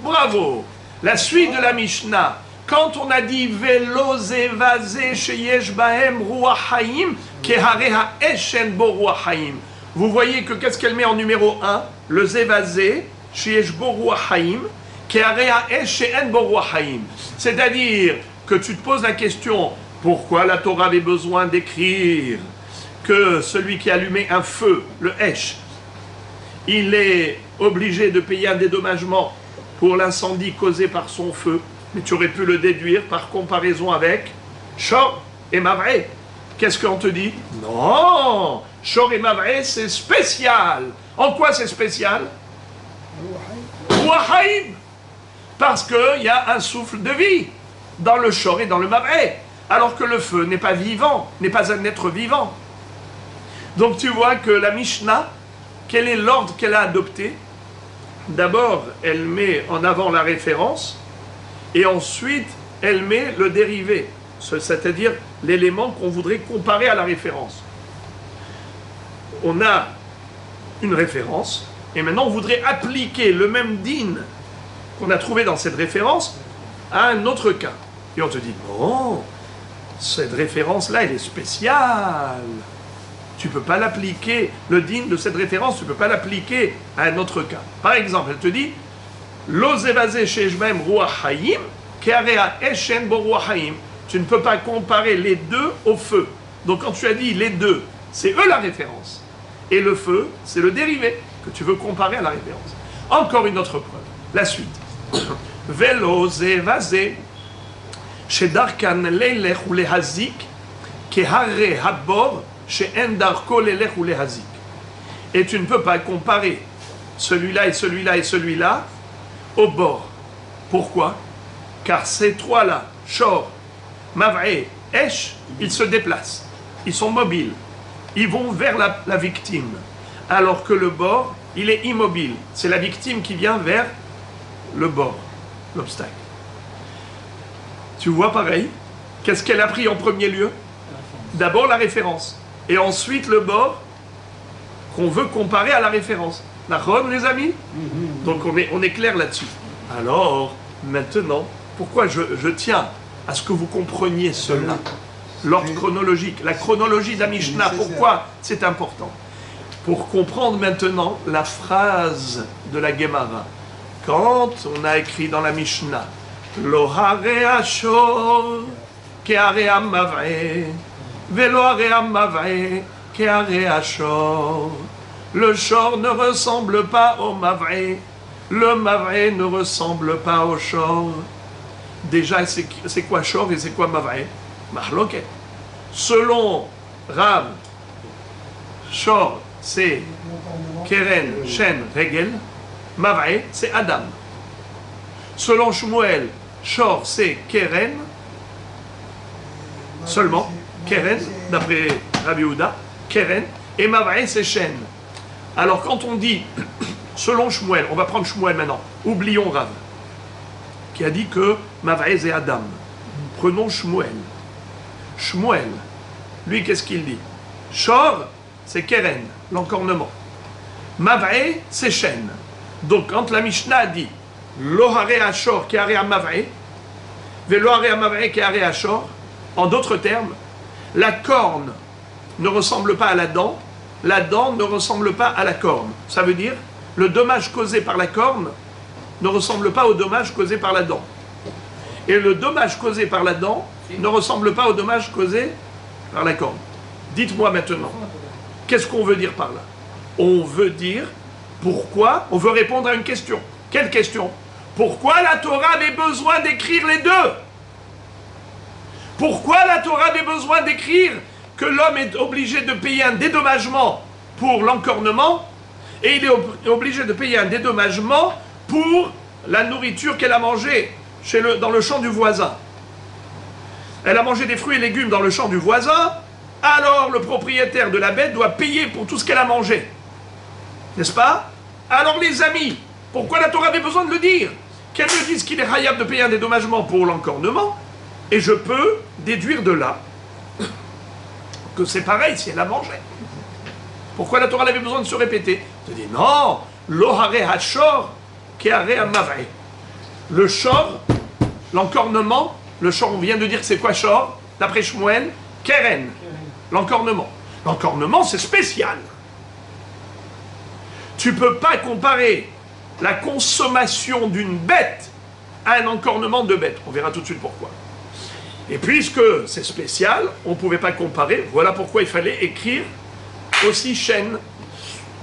Bravo! La suite de la Mishnah, quand on a dit Velo zevazé sheyesh bahem ruach haim, kehareha eshen bo ruach haim. Vous voyez que qu'est-ce qu'elle met en numéro 1? Le zevazé sheyesh bo ruach haim, kehareha eshen bo ruach haim. C'est-à-dire que tu te poses la question, pourquoi la Torah avait besoin d'écrire que celui qui allumait un feu, le Hesh, il est obligé de payer un dédommagement pour l'incendie causé par son feu, mais tu aurais pu le déduire par comparaison avec Shor et Mavré. Qu'est-ce qu'on te dit? Non, Shor et Mavré, c'est spécial. En quoi c'est spécial? Ruachaim. Parce qu'il y a un souffle de vie dans le Shor et dans le Mavré, alors que le feu n'est pas vivant, n'est pas un être vivant. Donc tu vois que la Mishnah, quel est l'ordre qu'elle a adopté? D'abord, elle met en avant la référence, et ensuite, elle met le dérivé, c'est-à-dire l'élément qu'on voudrait comparer à la référence. On a une référence, et maintenant on voudrait appliquer le même din qu'on a trouvé dans cette référence à un autre cas. Et on te dit, non, cette référence-là, elle est spéciale. Tu ne peux pas l'appliquer, le din de cette référence, tu ne peux pas l'appliquer à un autre cas. Par exemple, elle te dit Lo zevazé shejbem ruach hayim, kearea eshen bo ruach hayim. Tu ne peux pas comparer les deux au feu. Donc quand tu as dit les deux, c'est eux la référence. Et le feu, c'est le dérivé que tu veux comparer à la référence. Encore une autre preuve. La suite. Velo zevazé shedarkan leilech ou lehazik, kehare habor. Et tu ne peux pas comparer celui-là et celui-là et celui-là au bord. Pourquoi? Car ces trois-là, Shor, Mavré, Esh, ils se déplacent. Ils sont mobiles. Ils vont vers la victime. Alors que le bord, il est immobile. C'est la victime qui vient vers le bord, l'obstacle. Tu vois pareil? Qu'est-ce qu'elle a pris en premier lieu? D'abord la référence. Et ensuite le bord qu'on veut comparer à la référence. D'accord, les amis? Donc on est clair là-dessus. Alors, maintenant, pourquoi je tiens à ce que vous compreniez cela? L'ordre chronologique, la chronologie de la Mishnah, pourquoi c'est important? Pour comprendre maintenant la phrase de la Gemara. Quand on a écrit dans la Mishnah, Lo harea shor, ke harea mav'e, Velo harea mav'e, ke harea shor. Le shor ne ressemble pas au mav'e, le mav'e ne ressemble pas au shor. Déjà, c'est quoi shor et c'est quoi mav'e? Mahloket. Selon Rav, shor, c'est Keren, Shen, Regel. Mav'e, c'est Adam. Selon Shmuel, shor, c'est Keren. Seulement, Keren, d'après Rabbi Yehuda, Keren. Et Mav'e, c'est Shen. Alors, quand on dit, selon Shmuel, on va prendre Shmuel maintenant, oublions Rav, qui a dit que Mav'e, c'est Adam. Prenons Shmuel. Shmuel, lui, qu'est-ce qu'il dit? Shor, c'est Keren, l'encornement. Mav'e, c'est Shen. Donc, quand la Mishnah dit Lo harea shor ki harea mav'e, Velo harea mav'e ki harea shor, en d'autres termes, la corne ne ressemble pas à la dent ne ressemble pas à la corne. Ça veut dire, le dommage causé par la corne ne ressemble pas au dommage causé par la dent. Et le dommage causé par la dent ne ressemble pas au dommage causé par la corne. Dites-moi maintenant, qu'est-ce qu'on veut dire par là? On veut dire pourquoi, on veut répondre à une question. Quelle question? Pourquoi la Torah avait besoin d'écrire les deux? Pourquoi la Torah avait besoin d'écrire que l'homme est obligé de payer un dédommagement pour l'encornement et il est obligé de payer un dédommagement pour la nourriture qu'elle a mangée dans le champ du voisin? Elle a mangé des fruits et légumes dans le champ du voisin, alors le propriétaire de la bête doit payer pour tout ce qu'elle a mangé. N'est-ce pas? Alors les amis, pourquoi la Torah avait besoin de le dire? Qu'elle me dise qu'il est hayab de payer un dédommagement pour l'encornement, et je peux déduire de là que c'est pareil si elle a mangé. Pourquoi la Torah avait besoin de se répéter? Je dis non, lohare hachor keare amavre. Le shor, l'encornement, le shor, on vient de dire que c'est quoi shor? D'après Shmuel, keren, l'encornement. L'encornement, c'est spécial. Tu ne peux pas comparer la consommation d'une bête à un encornement de bête. On verra tout de suite pourquoi. Et puisque c'est spécial, on ne pouvait pas comparer. Voilà pourquoi il fallait écrire aussi Shen.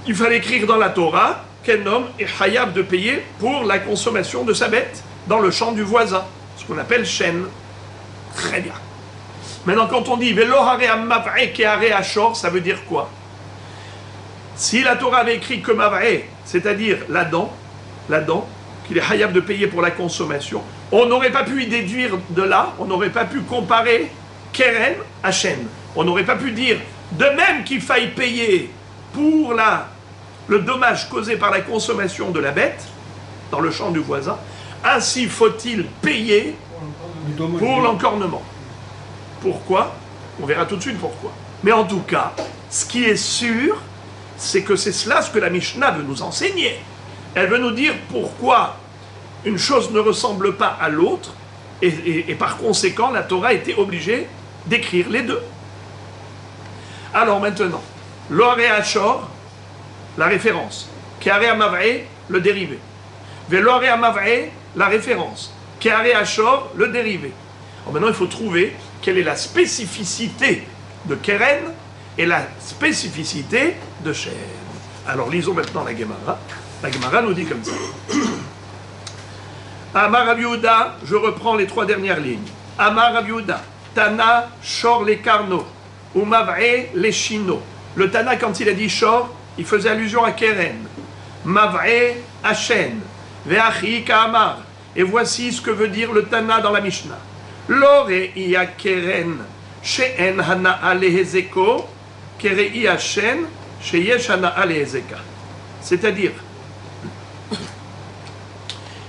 Il fallait écrire dans la Torah qu'un homme est hayab de payer pour la consommation de sa bête dans le champ du voisin. Ce qu'on appelle Shen. Très bien. Maintenant, quand on dit Velohare amavre keare ashor, ça veut dire quoi? Si la Torah avait écrit que mavre, c'est-à-dire la dent, qu'il est hayab de payer pour la consommation, on n'aurait pas pu y déduire de là, on n'aurait pas pu comparer keren à Shen. On n'aurait pas pu dire, de même qu'il faille payer pour le dommage causé par la consommation de la bête, dans le champ du voisin, ainsi faut-il payer pour l'encornement. Pourquoi? On verra tout de suite pourquoi. Mais en tout cas, ce qui est sûr, c'est que c'est cela ce que la Mishnah veut nous enseigner. Elle veut nous dire pourquoi une chose ne ressemble pas à l'autre, et par conséquent, la Torah était obligée d'écrire les deux. Alors maintenant, l'or et Hachor, la référence. Keare Amavre, le dérivé. Velor et Amavre, la référence. Keare Hachor, le dérivé. Alors maintenant, il faut trouver quelle est la spécificité de Keren et la spécificité de Shen. Alors lisons maintenant la Gemara. La Gemara nous dit comme ça. Amar Rav Yehuda, je reprends les trois dernières lignes. Amar Rav Yehuda, Tana, Shor les Karno, ou Mavre les Shino. Le Tana, quand il a dit Shor, il faisait allusion à Keren. Mavre à Shen. Ve'achi Ka'amar. Et voici ce que veut dire le Tana dans la Mishnah. Lore iya Keren, she'en hana'a lehezeko, kere iya Shen, she'yesh hana'a lehezeka. C'est-à-dire,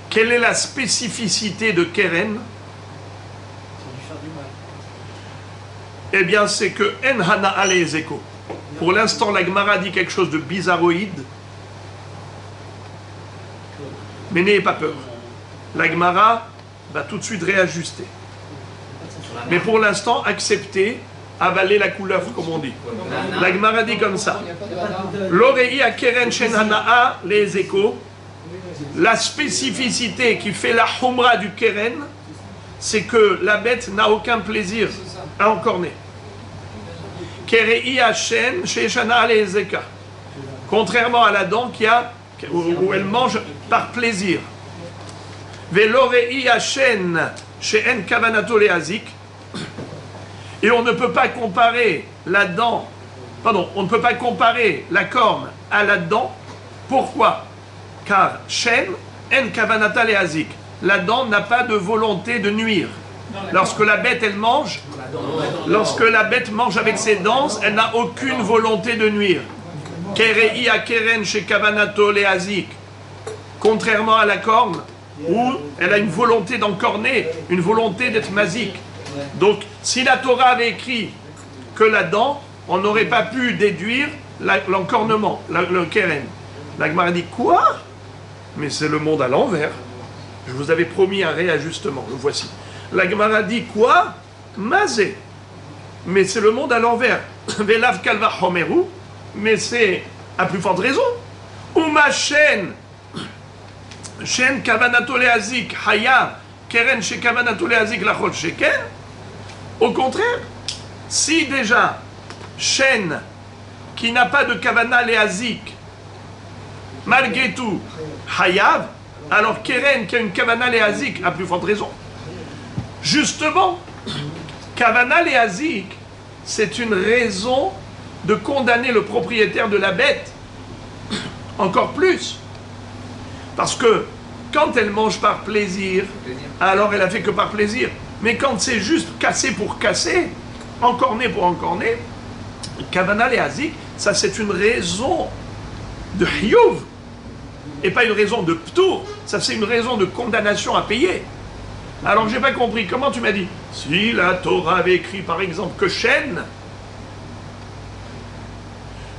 quelle est la spécificité de Keren? Eh bien, c'est que En Hana'a Lehezeko. Pour l'instant, la Gemara dit quelque chose de bizarroïde. Mais n'ayez pas peur. La Gemara va tout de suite réajuster. Mais pour l'instant, acceptez, avaler la couleuvre, comme on dit. La Gemara dit comme ça. L'orei a Keren Shen Hana'a Lehezeko. La spécificité qui fait la humra du Keren, c'est que la bête n'a aucun plaisir à encorner. Kerei Hashem Sheshana Lehezeka. Contrairement à la dent où elle mange par plaisir. Velorei Hashem Sheen Kavanato Lehazik. Et on ne peut pas comparer la dent, on ne peut pas comparer la corne à la dent. Pourquoi? Car Shen En Kavanata Lehazik. La dent n'a pas de volonté de nuire. Lorsque la bête elle mange, lorsque la bête mange avec ses dents, elle n'a aucune volonté de nuire. Kerei a Keren chez Kavanato Lehazik. Contrairement à la corne, où elle a une volonté d'encorner, une volonté d'être mazik. Donc, si la Torah avait écrit que la dent, on n'aurait pas pu déduire l'encornement, le Keren. La Gemara dit quoi? Mais c'est le monde à l'envers. Je vous avais promis un réajustement, le voici. La Gemara dit quoi? Mazé. Mais c'est le monde à l'envers. Velav kalva homeru. Mais c'est à plus forte raison. Uma shen. Shen kavanato lehazik haya. Keren she kavanato lehazik lachol sheken. Au contraire, si déjà Shen, qui n'a pas de kavana léazik, malgré tout, Hayav, alors Keren, qui a une kavana léazik, a plus forte raison. Justement, kavana léazik, c'est une raison de condamner le propriétaire de la bête encore plus. Parce que quand elle mange par plaisir, alors elle a fait que par plaisir. Mais quand c'est juste casser pour casser, encorner pour encorner, kavana léazik, ça c'est une raison de hiyuv et pas une raison de ptour. Ça c'est une raison de condamnation à payer. Alors j'ai pas compris, comment tu m'as dit? Si la Torah avait écrit par exemple que Shen,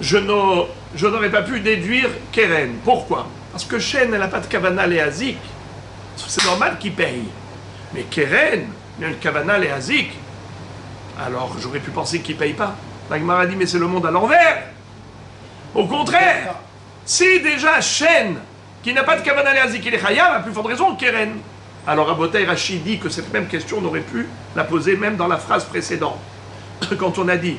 je n'aurais pas pu déduire Keren. Pourquoi? Parce que Shen, elle n'a pas de kavana léazik. C'est normal qu'il paye. Mais Keren, il y a une kavana léazik. Alors j'aurais pu penser qu'il ne paye pas. La Gemara dit, mais c'est le monde à l'envers. Au contraire, si déjà Shen, qui n'a pas de kavana léazik, il est chayav, a plus forte raison Keren. Alors Rabotai Rashi dit que cette même question, on aurait pu la poser même dans la phrase précédente. Quand on a dit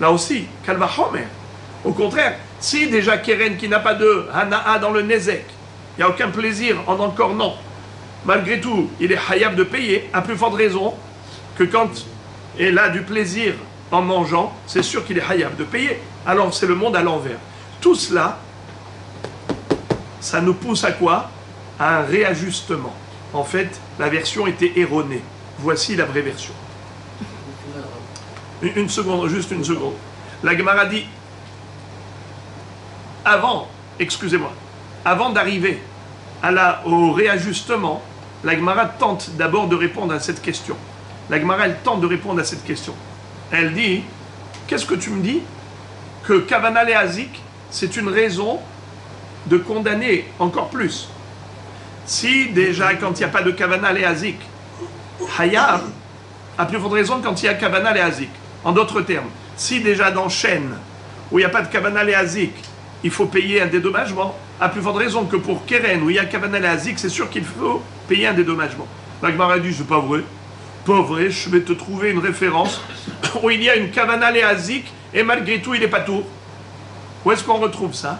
là aussi, Kalva Homer. Au contraire, si déjà Keren qui n'a pas de Hana'a dans le Nezek, il n'y a aucun plaisir en encornant, malgré tout, il est hayab de payer, à plus forte raison que quand il a du plaisir en mangeant, c'est sûr qu'il est hayab de payer. Alors c'est le monde à l'envers. Tout cela, ça nous pousse à quoi? À un réajustement. En fait, la version était erronée. Voici la vraie version. Une seconde, juste une seconde. La Gemara dit, avant d'arriver au réajustement, la Gemara tente d'abord de répondre à cette question. La Gemara, elle tente de répondre à cette question. Elle dit, qu'est-ce que tu me dis? Que Kavana Léazik, c'est une raison de condamner encore plus. Si déjà, quand il n'y a pas de Kavana Léazik, Hayab, a plus forte raison quand il y a Kavana Léazik. En d'autres termes, si déjà dans Shen, où il n'y a pas de Kavana Léazik, il faut payer un dédommagement, à plus forte raison que pour Keren, où il y a Kavana Léazik, c'est sûr qu'il faut payer un dédommagement. La Gemara dit, c'est pas vrai. Pas vrai, je vais te trouver une référence où il y a une Kavana Léazik et malgré tout, il est pas tour. Où est-ce qu'on retrouve ça?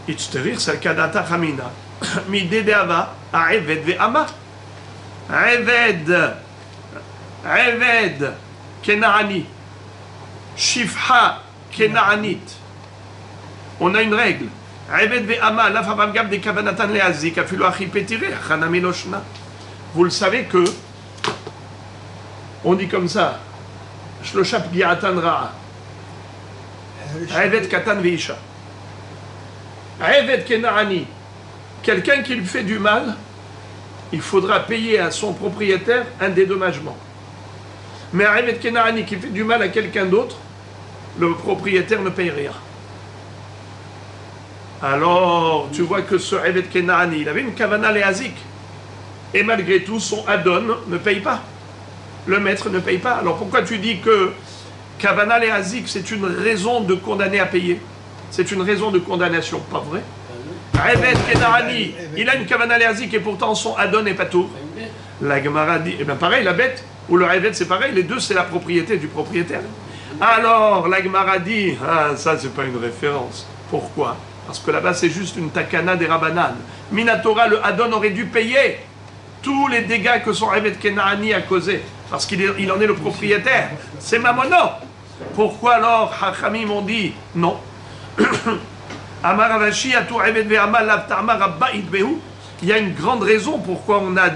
Itzterir Salkadata Hamina. Midedeava a Eved ve'ama. Eved Kenaani. Shifha Kenaanit. On a une règle. Eved ve'ama, la femme gab de Kavanatan Leazik, afilo achi petire, Hanami loshna. Vous le savez que, on dit comme ça, Shloshap Giatan Ra'a. Eved Katan ve'isha. Eved Kenaani, quelqu'un qui lui fait du mal, il faudra payer à son propriétaire un dédommagement. Mais Eved Kenaani qui fait du mal à quelqu'un d'autre, le propriétaire ne paye rien. Alors, tu vois que ce Eved Kenaani, il avait une Kavana Léazik. Et malgré tout, son Adon ne paye pas. Le maître ne paye pas. Alors pourquoi tu dis que Kavana Léazik, c'est une raison de condamner à payer? C'est une raison de condamnation, pas vrai? Eved Kenaani, il a une Kavana Léazik et pourtant son Adon n'est pas tour. La Gemara dit, eh bien pareil, la bête ou le Eved c'est pareil, les deux c'est la propriété du propriétaire. Alors la Gemara dit, ah ça c'est pas une référence. Pourquoi? Parce que là-bas c'est juste une takana des Rabbanan. Minatora, le Adon aurait dû payer tous les dégâts que son Eved Kenaani a causés. Parce qu'il en est le propriétaire. C'est Mamono. Pourquoi alors Hachamim ont dit non? Il y a une grande raison pourquoi on a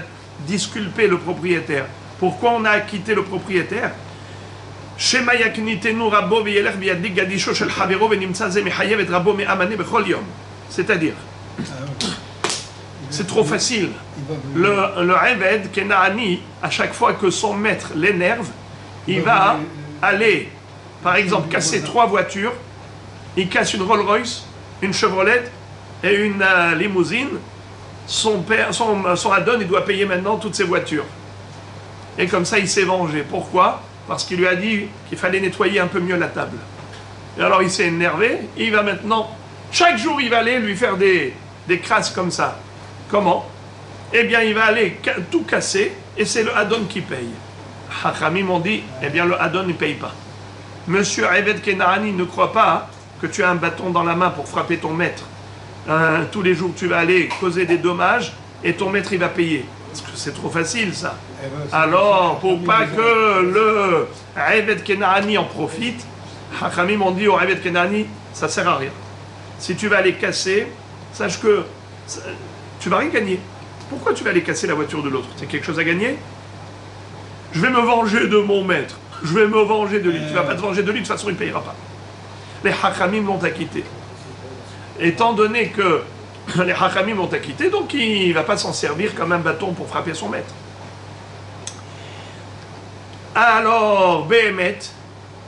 disculpé le propriétaire. Pourquoi on a acquitté le propriétaire? C'est-à-dire, c'est trop facile. Le Eved Kenaani, à chaque fois que son maître l'énerve, il va aller, par exemple, casser 3 voitures. Il casse une Rolls-Royce, une Chevrolet et une limousine. Son Adon, il doit payer maintenant toutes ses voitures. Et comme ça, il s'est vengé. Pourquoi? Parce qu'il lui a dit qu'il fallait nettoyer un peu mieux la table. Et alors, il s'est énervé. Et il va maintenant, chaque jour, il va aller lui faire des crasses comme ça. Comment? eh bien il va aller tout casser et c'est le Hadon qui paye. Hachamim m'ont dit, eh bien le Hadon ne paye pas. Monsieur Eved Kenani ne croit pas que tu as un bâton dans la main pour frapper ton maître. Tous les jours tu vas aller causer des dommages et ton maître il va payer. Parce que c'est trop facile ça. Alors pour pas que le Eved Kenani en profite, Hachamim m'ont dit au Eved Kenani, ça sert à rien. Si tu vas aller casser, sache que tu vas rien gagner. Pourquoi tu vas aller casser la voiture de l'autre? C'est quelque chose à gagner? Je vais me venger de mon maître. Je vais me venger de lui. Tu ne vas pas te venger de lui, de toute façon il ne payera pas. Les Hachamim l'ont acquitté. Étant donné que les Hachamim l'ont acquitté, donc il ne va pas s'en servir comme un bâton pour frapper son maître. Alors, Behemet,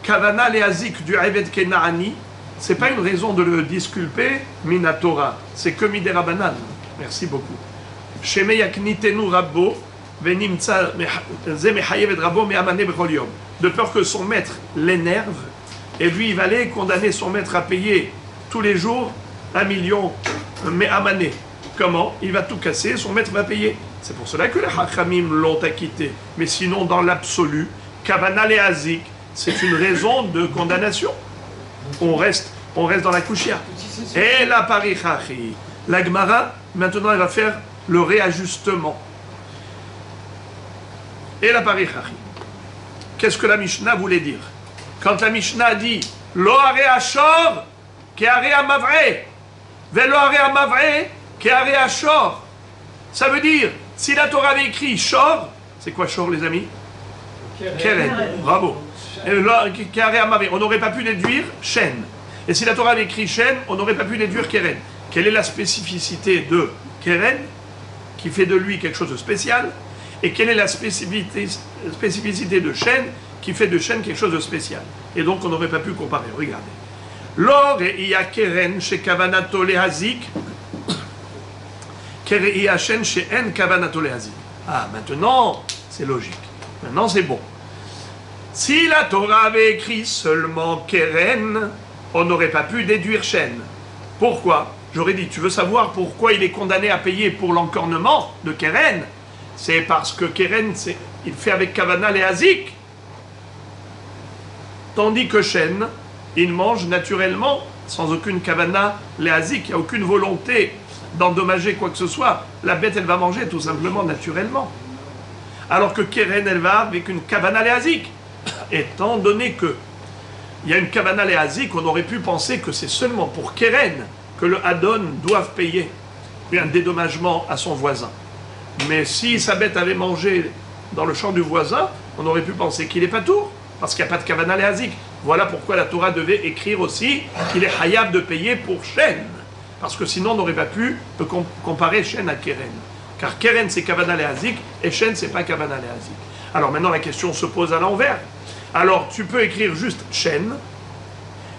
Kavana Leazik du Eved Kenani, c'est pas une raison de le disculper, Minatora, c'est que Miderabanan. Merci beaucoup. Sheme yaknitenu rabbo, venimtsa ze mechayev et rabbo me'amane bechol yom. De peur que son maître l'énerve, et lui il va aller condamner son maître à payer tous les jours 1 million me'amane. Comment? Il va tout casser, son maître va payer. C'est pour cela que les Hachamim l'ont acquitté. Mais sinon, dans l'absolu, Kavana Leazik, c'est une raison de condamnation. On reste dans la couchière. Et la parichachi. La Gemara, maintenant, elle va faire le réajustement. Et la parichachi. Qu'est-ce que la Mishnah voulait dire? Quand la Mishnah dit Lo hare ashor, ke hare amavre, ve lo hare amavre, ke hare ashor. Ça veut dire, si la Torah avait écrit shor, c'est quoi shor, les amis? Keren. Bravo. On n'aurait pas pu déduire chêne. Et si la Torah avait écrit chêne, on n'aurait pas pu déduire keren. Quelle est la spécificité de keren, qui fait de lui quelque chose de spécial? Et quelle est la spécificité de chêne, qui fait de chêne quelque chose de spécial? Et donc on n'aurait pas pu comparer. Regardez. Lor et ya keren chez kavanato lehazik, kere ya chêne chez en kavanato lehazik. Ah, maintenant, c'est logique. Maintenant, c'est bon. Si la Torah avait écrit seulement Keren, on n'aurait pas pu déduire chêne. Pourquoi? J'aurais dit, tu veux savoir pourquoi il est condamné à payer pour l'encornement de Keren? C'est parce que Keren, il fait avec Kavana Lehazik. Tandis que chêne, il mange naturellement, sans aucune Kavana Lehazik. Il n'y a aucune volonté d'endommager quoi que ce soit. La bête, elle va manger tout simplement, naturellement. Alors que Keren, elle va avec une Kavana Lehazik. Étant donné que il y a une Kavana Lehazik, on aurait pu penser que c'est seulement pour Keren que le Hadon doive payer un dédommagement à son voisin. Mais si sa bête avait mangé dans le champ du voisin, on aurait pu penser qu'il est patour, parce qu'il n'y a pas de Kavana Lehazik. Voilà pourquoi la Torah devait écrire aussi qu'il est hayab de payer pour chêne. Parce que sinon on n'aurait pas pu comparer chêne à Keren. Car Keren c'est Kavana Lehazik et chêne c'est pas Kavana Lehazik. Alors maintenant la question se pose à l'envers. Alors tu peux écrire juste chêne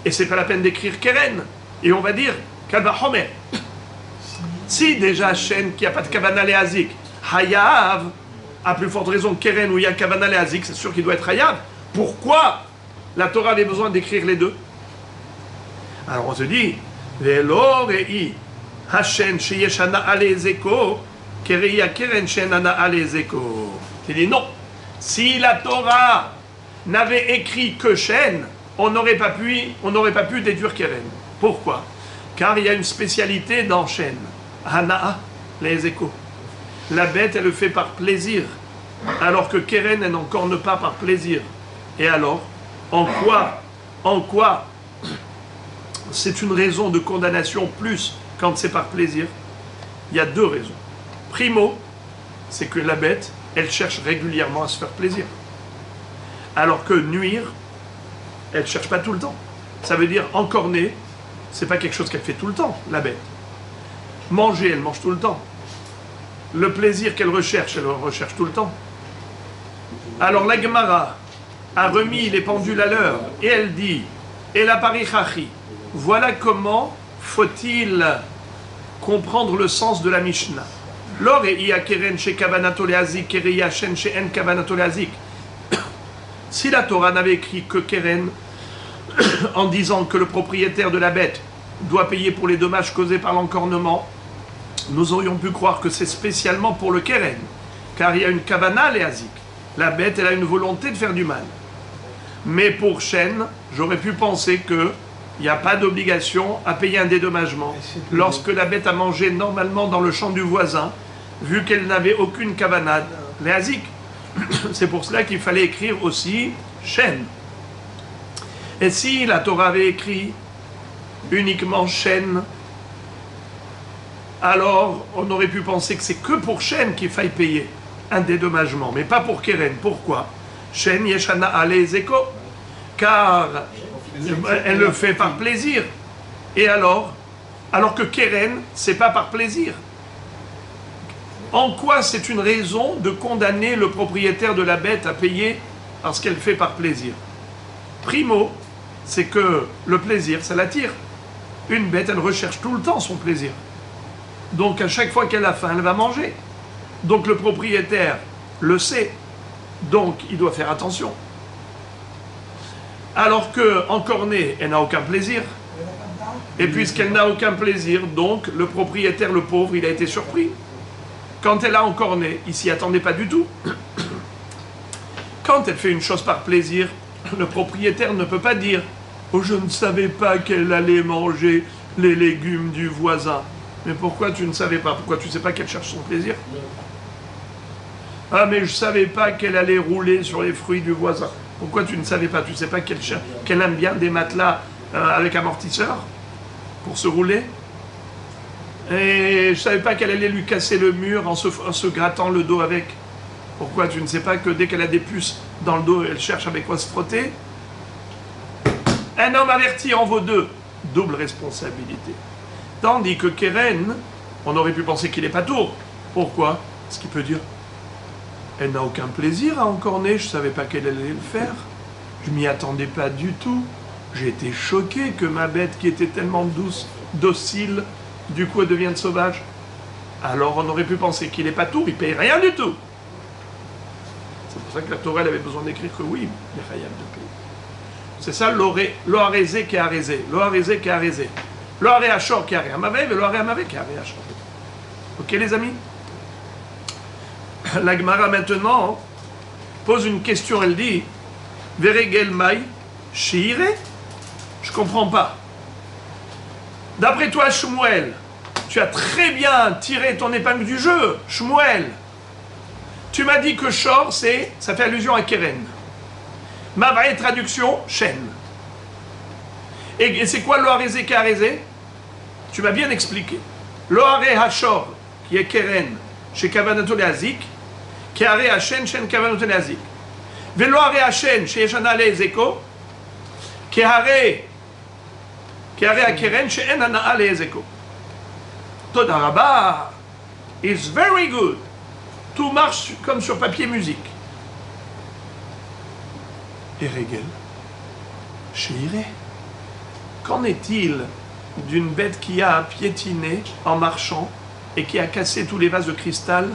et c'est pas la peine d'écrire Keren. Et on va dire Kalba Homer. Si déjà chêne qui n'a pas de Kavana Lehazik, Hayav, à plus forte raison Keren où il y a Kavana Lehazik, c'est sûr qu'il doit être Hayav. Pourquoi la Torah avait besoin d'écrire les deux? Alors on se dit Velo rei Hashen sheyeshana alezeko kereya keren shenana alezeko. Il dit non. Si la Torah n'avait écrit que chêne, on n'aurait pas pu déduire keren. Pourquoi? Car il y a une spécialité dans chêne. Hana'a, les échos. La bête, elle le fait par plaisir, alors que keren, elle n'encorne pas par plaisir. Et alors, en quoi c'est une raison de condamnation plus quand c'est par plaisir? Il y a deux raisons. Primo, c'est que la bête, elle cherche régulièrement à se faire plaisir. Alors que nuire, elle ne cherche pas tout le temps. Ça veut dire encorner, c'est pas quelque chose qu'elle fait tout le temps, la bête. Manger, elle mange tout le temps. Le plaisir qu'elle recherche, elle le recherche tout le temps. Alors la Gemara a remis les pendules à l'heure et elle dit, et la parichachi, voilà comment faut-il comprendre le sens de la Mishnah. Lor et iya keren chez kavanato lehazik, kereya shen chez en kavanato lehazik. Si la Torah n'avait écrit que keren, en disant que le propriétaire de la bête doit payer pour les dommages causés par l'encornement, nous aurions pu croire que c'est spécialement pour le keren, car il y a une kavana léazik. La bête, elle a une volonté de faire du mal. Mais pour Shen, j'aurais pu penser qu'il n'y a pas d'obligation à payer un dédommagement lorsque la bête a mangé normalement dans le champ du voisin, vu qu'elle n'avait aucune kavana léazik. C'est pour cela qu'il fallait écrire aussi Shen. Et si la Torah avait écrit uniquement Shen, alors on aurait pu penser que c'est que pour Shen qu'il faille payer un dédommagement, mais pas pour Keren. Pourquoi? Shen Yeshana Ale Zeko, car elle le fait par plaisir. Et alors que Keren, c'est pas par plaisir. En quoi c'est une raison de condamner le propriétaire de la bête à payer parce qu'elle fait par plaisir? Primo, c'est que le plaisir, ça l'attire. Une bête, elle recherche tout le temps son plaisir. Donc à chaque fois qu'elle a faim, elle va manger. Donc le propriétaire le sait. Donc il doit faire attention. Alors qu'en cornée, elle n'a aucun plaisir. Et puisqu'elle n'a aucun plaisir, donc le propriétaire, le pauvre, il a été surpris. Quand elle a encorné, il s'y attendait pas du tout. Quand elle fait une chose par plaisir, le propriétaire ne peut pas dire « Oh, je ne savais pas qu'elle allait manger les légumes du voisin. » Mais pourquoi tu ne savais pas? Pourquoi tu ne sais pas qu'elle cherche son plaisir? Ah, mais je ne savais pas qu'elle allait rouler sur les fruits du voisin. Pourquoi tu ne savais pas? Tu ne sais pas qu'elle aime bien des matelas avec amortisseur pour se rouler? Et je ne savais pas qu'elle allait lui casser le mur en se grattant le dos avec. Pourquoi tu ne sais pas que dès qu'elle a des puces dans le dos, elle cherche avec quoi se frotter? Un homme averti en vaut deux. Double responsabilité. Tandis que Keren, on aurait pu penser qu'il est pas tour. Pourquoi? Parce qu'il peut dire, elle n'a aucun plaisir à encorner, je ne savais pas qu'elle allait le faire. Je m'y attendais pas du tout. J'ai été choqué que ma bête qui était tellement douce, docile, du coup elle devienne sauvage. Alors on aurait pu penser qu'il n'est pas tour, il ne paye rien du tout. C'est pour ça que la Torah elle avait besoin d'écrire que oui, il est khayab de payer. C'est ça l'oharezé qui a arésé, l'oharezé qui a arésé. L'oharé achor qui a aré amavé, mais l'oharé amavé qui a aré achor. Ok les amis? La Gemara maintenant pose une question, elle dit Veregel mai shire? Je comprends pas. D'après toi, Shmuel, tu as très bien tiré ton épingle du jeu, Shmuel. Tu m'as dit que Shor, ça fait allusion à Keren. Ma vraie traduction, Shen. Et c'est quoi l'oharezé qui a arésé? Tu m'as bien expliqué. L'oharé hashor, qui est Keren, chez Kavanato Leazik, qui a aré Hashen, Shen Kavanato Leazik. Veloharé Hashen, chez Yeshana Leezeko, qui a aré à Keren, chez Enana Leezeko. Toda Rabba is very good. Tout marche comme sur papier musique. Et Regel, Shiré. Qu'en est-il d'une bête qui a piétiné en marchant et qui a cassé tous les vases de cristal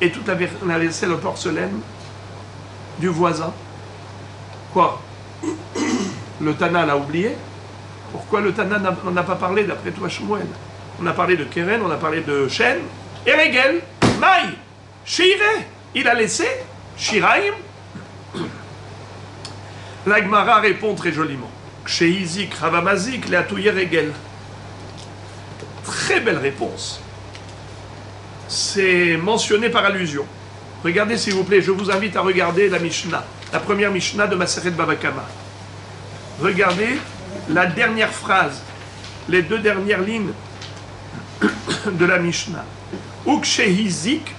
et toute la vaisselle en porcelaine du voisin? Quoi? Le Tana l'a oublié? Pourquoi le Tana n'en a pas parlé d'après toi, Shmuel? On a parlé de Keren, on a parlé de Shen, et Regel, Maï, Shiré. Il a laissé Shiraim. La Gemara répond très joliment. Kshéizik, Ravamazik, Leatouye Regel. Très belle réponse. C'est mentionné par allusion. Regardez s'il vous plaît, je vous invite à regarder la Mishnah, la première Mishnah de Maseret Baba Kama. Regardez la dernière phrase, les deux dernières lignes de la Mishnah. Ukshéizik,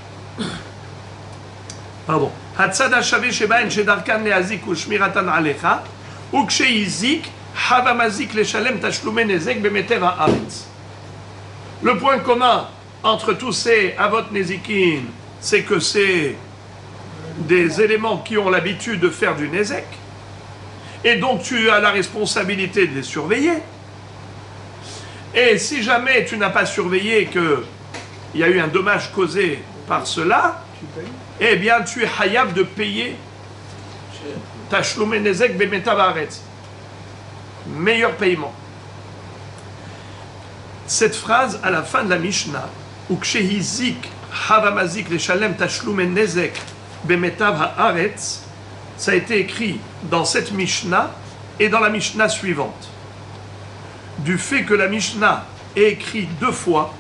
pardon. Hatzad hashave shebaen shedarkan leazik ushmiratan alecha, ukshéizik, havamazik leshalem tashlume nezek bemeter haaretz. Le point commun entre tous ces avot nezikin, c'est que c'est des éléments qui ont l'habitude de faire du nezek, et donc tu as la responsabilité de les surveiller. Et si jamais tu n'as pas surveillé qu'il y a eu un dommage causé par cela, eh bien tu es hayab de payer tashlume nezek bemeter haaretz. Meilleur paiement. Cette phrase à la fin de la Mishnah, Ukshehizik havamazik le shalem tashlum en nezek bemetav haaretz, ça a été écrit dans cette Mishnah et dans la Mishnah suivante. Du fait que la Mishnah est écrite 2 fois,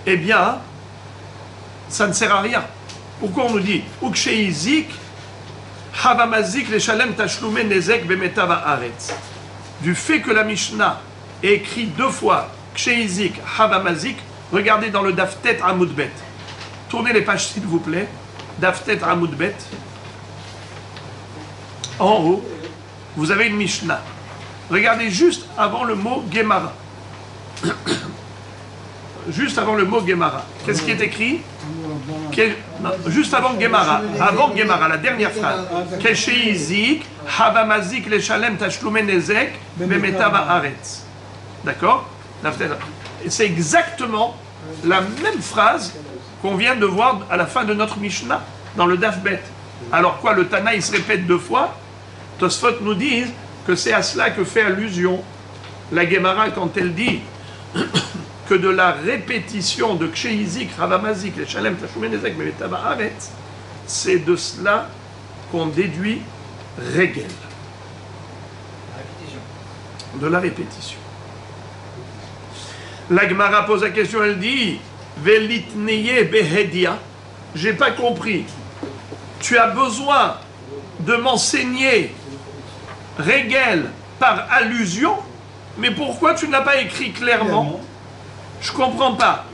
eh bien, ça ne sert à rien. Pourquoi on nous dit Ukshehizik havamazik le shalem tashlum en nezek bemetav haaretz? Du fait que la Mishnah est écrite 2 fois, Kshehizik, Havamazik, regardez dans le Daftet Amoudbet. Tournez les pages s'il vous plaît. Daftet Amoudbet. En haut, vous avez une Mishnah. Regardez juste avant le mot Gemara. Juste avant le mot Gemara. Qu'est-ce qui est écrit? Non, juste avant Gemara. Avant Gemara, la dernière phrase. Kshehizik, Havamazik, le shalem tashlume nezek, bemetav haaretz. D'accord? Et c'est exactement la même phrase qu'on vient de voir à la fin de notre Mishnah, dans le Daf Bet. Alors quoi, le Tana il se répète 2 fois? Tosfot nous disent que c'est à cela que fait allusion la Gemara quand elle dit que de la répétition de Kshehizik, Havamazik, le Shalem, Tashumen, Ezek, Bemetav haaretz, c'est de cela qu'on déduit Regel. De la répétition. La Gemara pose la question, elle dit Velitneye behedia. J'ai pas compris. Tu as besoin de m'enseigner Regel par allusion, mais pourquoi tu n'as pas écrit clairement? Je comprends pas.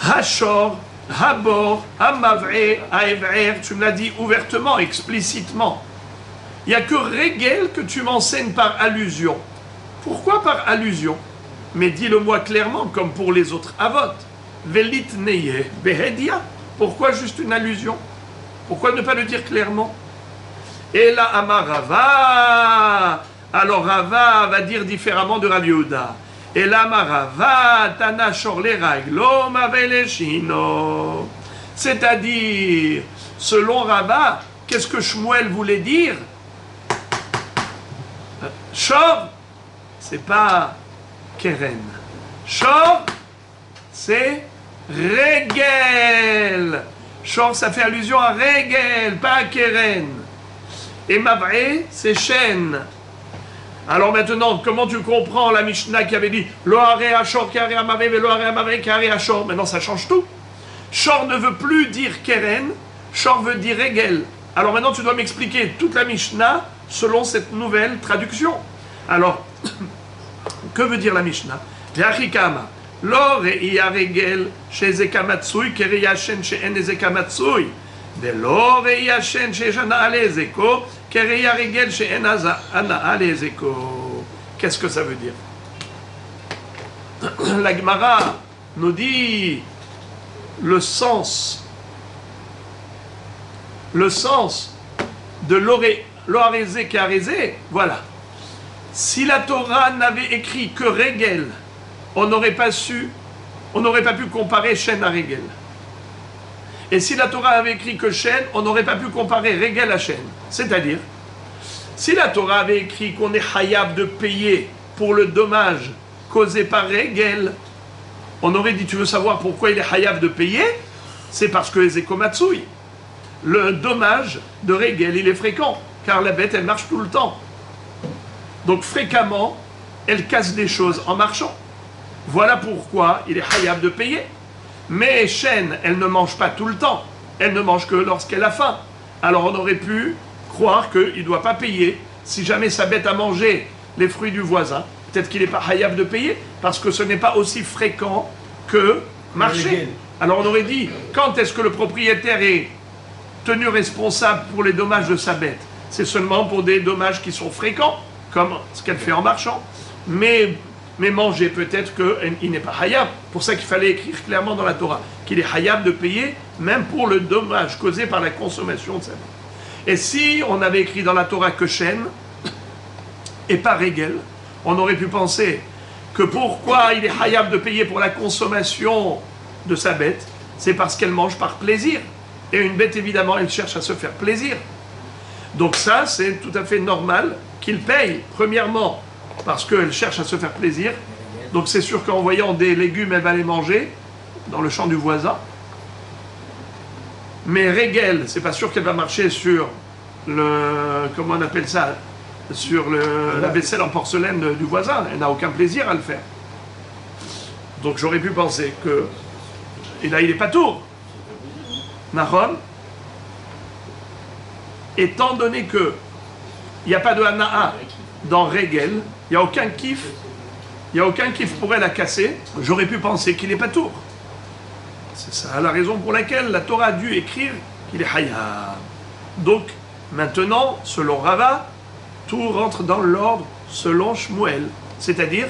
Hashor, Habor, Hamavre, Haevrer, tu me l'as dit ouvertement, explicitement. Il n'y a que Regel que tu m'enseignes par allusion. Pourquoi par allusion? Mais dis-le-moi clairement, comme pour les autres avot. Velit neye behedia. Pourquoi juste une allusion? Pourquoi ne pas le dire clairement? Et là, Amar Rava. Alors Rava va dire différemment de Rav Yehuda. Et là, Amar Rava, Tana shor le raglo maveleshino. C'est-à-dire, selon Rava, qu'est-ce que Shmuel voulait dire? Shor, c'est pas Keren. Shor, c'est Regel. Shor, ça fait allusion à Regel, pas à Keren. Et Mavre, c'est Shen. Alors maintenant, comment tu comprends la Mishnah qui avait dit Lo hare Ashor, Kare Amave, Lo hare Amave, Kare Ashor? Maintenant, ça change tout. Shor ne veut plus dire Keren, Shor veut dire Regel. Alors maintenant, tu dois m'expliquer toute la Mishnah selon cette nouvelle traduction. Alors, que veut dire la Mishnah? Ve'achikama, lo re'iya regel she'ezekamatsui kereya shen she'en ezekamatsui, ve'lo re'iya shen she'shana ezeko kereya regel she'en ana ezeko. Qu'est-ce que ça veut dire? La Gemara nous dit le sens de l'oharezé keharezé, voilà. Si la Torah n'avait écrit que Regel, on n'aurait pas pu comparer Shen à Regel. Et si la Torah avait écrit que Shen, on n'aurait pas pu comparer Regel à Shen. C'est-à-dire, si la Torah avait écrit qu'on est hayab de payer pour le dommage causé par Regel, on aurait dit, tu veux savoir pourquoi il est hayab de payer? C'est parce que les ekomatsui. Le dommage de Regel, il est fréquent, car la bête, elle marche tout le temps. Donc fréquemment, elle casse des choses en marchant. Voilà pourquoi il est hayab de payer. Mais Shen, elle ne mange pas tout le temps. Elle ne mange que lorsqu'elle a faim. Alors on aurait pu croire qu'il ne doit pas payer. Si jamais sa bête a mangé les fruits du voisin, peut-être qu'il n'est pas hayab de payer, parce que ce n'est pas aussi fréquent que marcher. Alors on aurait dit, quand est-ce que le propriétaire est tenu responsable pour les dommages de sa bête? C'est seulement pour des dommages qui sont fréquents, comme ce qu'elle fait en marchant. Mais manger, peut-être qu'il n'est pas hayab. Pour ça qu'il fallait écrire clairement dans la Torah qu'il est hayab de payer, même pour le dommage causé par la consommation de sa bête. Et si on avait écrit dans la Torah que Shen et pas Regel, on aurait pu penser que pourquoi il est hayab de payer pour la consommation de sa bête, c'est parce qu'elle mange par plaisir. Et une bête, évidemment, elle cherche à se faire plaisir. Donc ça, c'est tout à fait normal qu'il paye, premièrement, parce qu'elle cherche à se faire plaisir, Donc c'est sûr qu'en voyant des légumes, elle va les manger dans le champ du voisin. Mais régel, c'est pas sûr qu'elle va marcher sur le... comment on appelle ça? Sur la vaisselle en porcelaine du voisin. Elle n'a aucun plaisir à le faire. Donc j'aurais pu penser que... Et là, il n'est pas tour. Nahon. Étant donné que il n'y a pas de hana'a dans régel, il n'y a aucun kiff. Il n'y a aucun kiff pour elle à casser. J'aurais pu penser qu'il n'est pas tour. C'est ça la raison pour laquelle la Torah a dû écrire qu'il est hayab. Donc, maintenant, selon Rava, tout rentre dans l'ordre selon Shmuel. C'est-à-dire,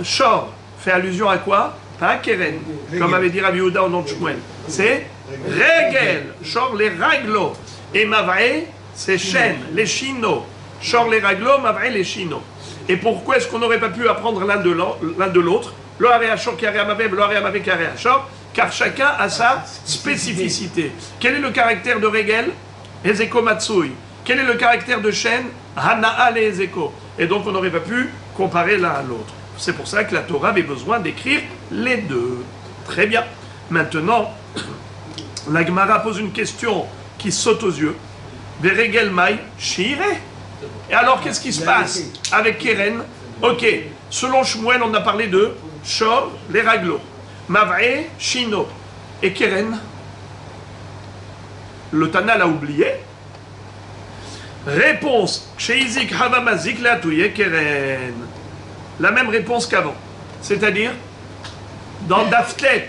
Shor fait allusion à quoi? Pas à Keren, comme avait dit Rabbi Yehuda au nom de Shmuel. C'est Regel, Shor les raglo. Et Mav'e, c'est Shen, les Shino. Shor les raglo, Mav'e les Shino. Et pourquoi est-ce qu'on n'aurait pas pu apprendre l'un de l'autre? Lo hare Shor qui hare Mav'e, lo hare Mav'e qui hare Shor, car chacun a sa spécificité. Quel est le caractère de Regel? Ezeko Matsui. Quel est le caractère de Shen? Hana'a le Ezeko. Et donc on n'aurait pas pu comparer l'un à l'autre. C'est pour ça que la Torah avait besoin d'écrire les deux. Très bien. Maintenant, la Gemara pose une question qui saute aux yeux. Veregel Mai Shire. Et alors, qu'est-ce qui se passe avec Keren? Ok, selon Shmuel, on a parlé de Shor, les raglos. Mav'e, Shino. Et Keren? Le Tana l'a oublié. Réponse. Sheizik Havamazik Latouye Keren. La même réponse qu'avant. C'est-à-dire, dans Daftet,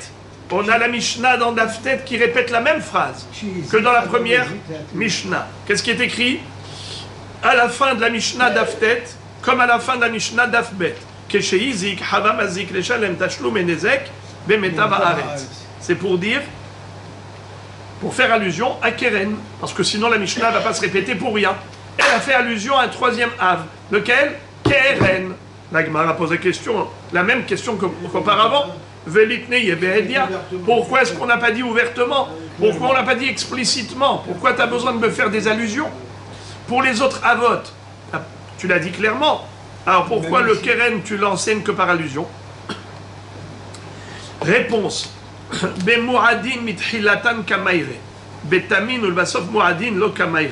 on a la Mishnah dans Daftet qui répète la même phrase que dans la première Mishnah. Qu'est-ce qui est écrit à la fin de la Mishnah Daftet, comme à la fin de la Mishnah Dafbet? C'est pour dire, pour faire allusion à Keren, parce que sinon la Mishnah ne va pas se répéter pour rien. Elle a fait allusion à un troisième Av, lequel? Keren. La Gemara pose la même question qu'auparavant. Pourquoi est-ce qu'on n'a pas dit ouvertement? Pourquoi on n'a pas dit explicitement? Pourquoi tu as besoin de me faire des allusions? Pour les autres avot, tu l'as dit clairement. Alors pourquoi le keren, tu l'enseignes que par allusion? Réponse. Be mu'adin mithilatan kamaire. Betamin ul basof mu'adin lo kamaire.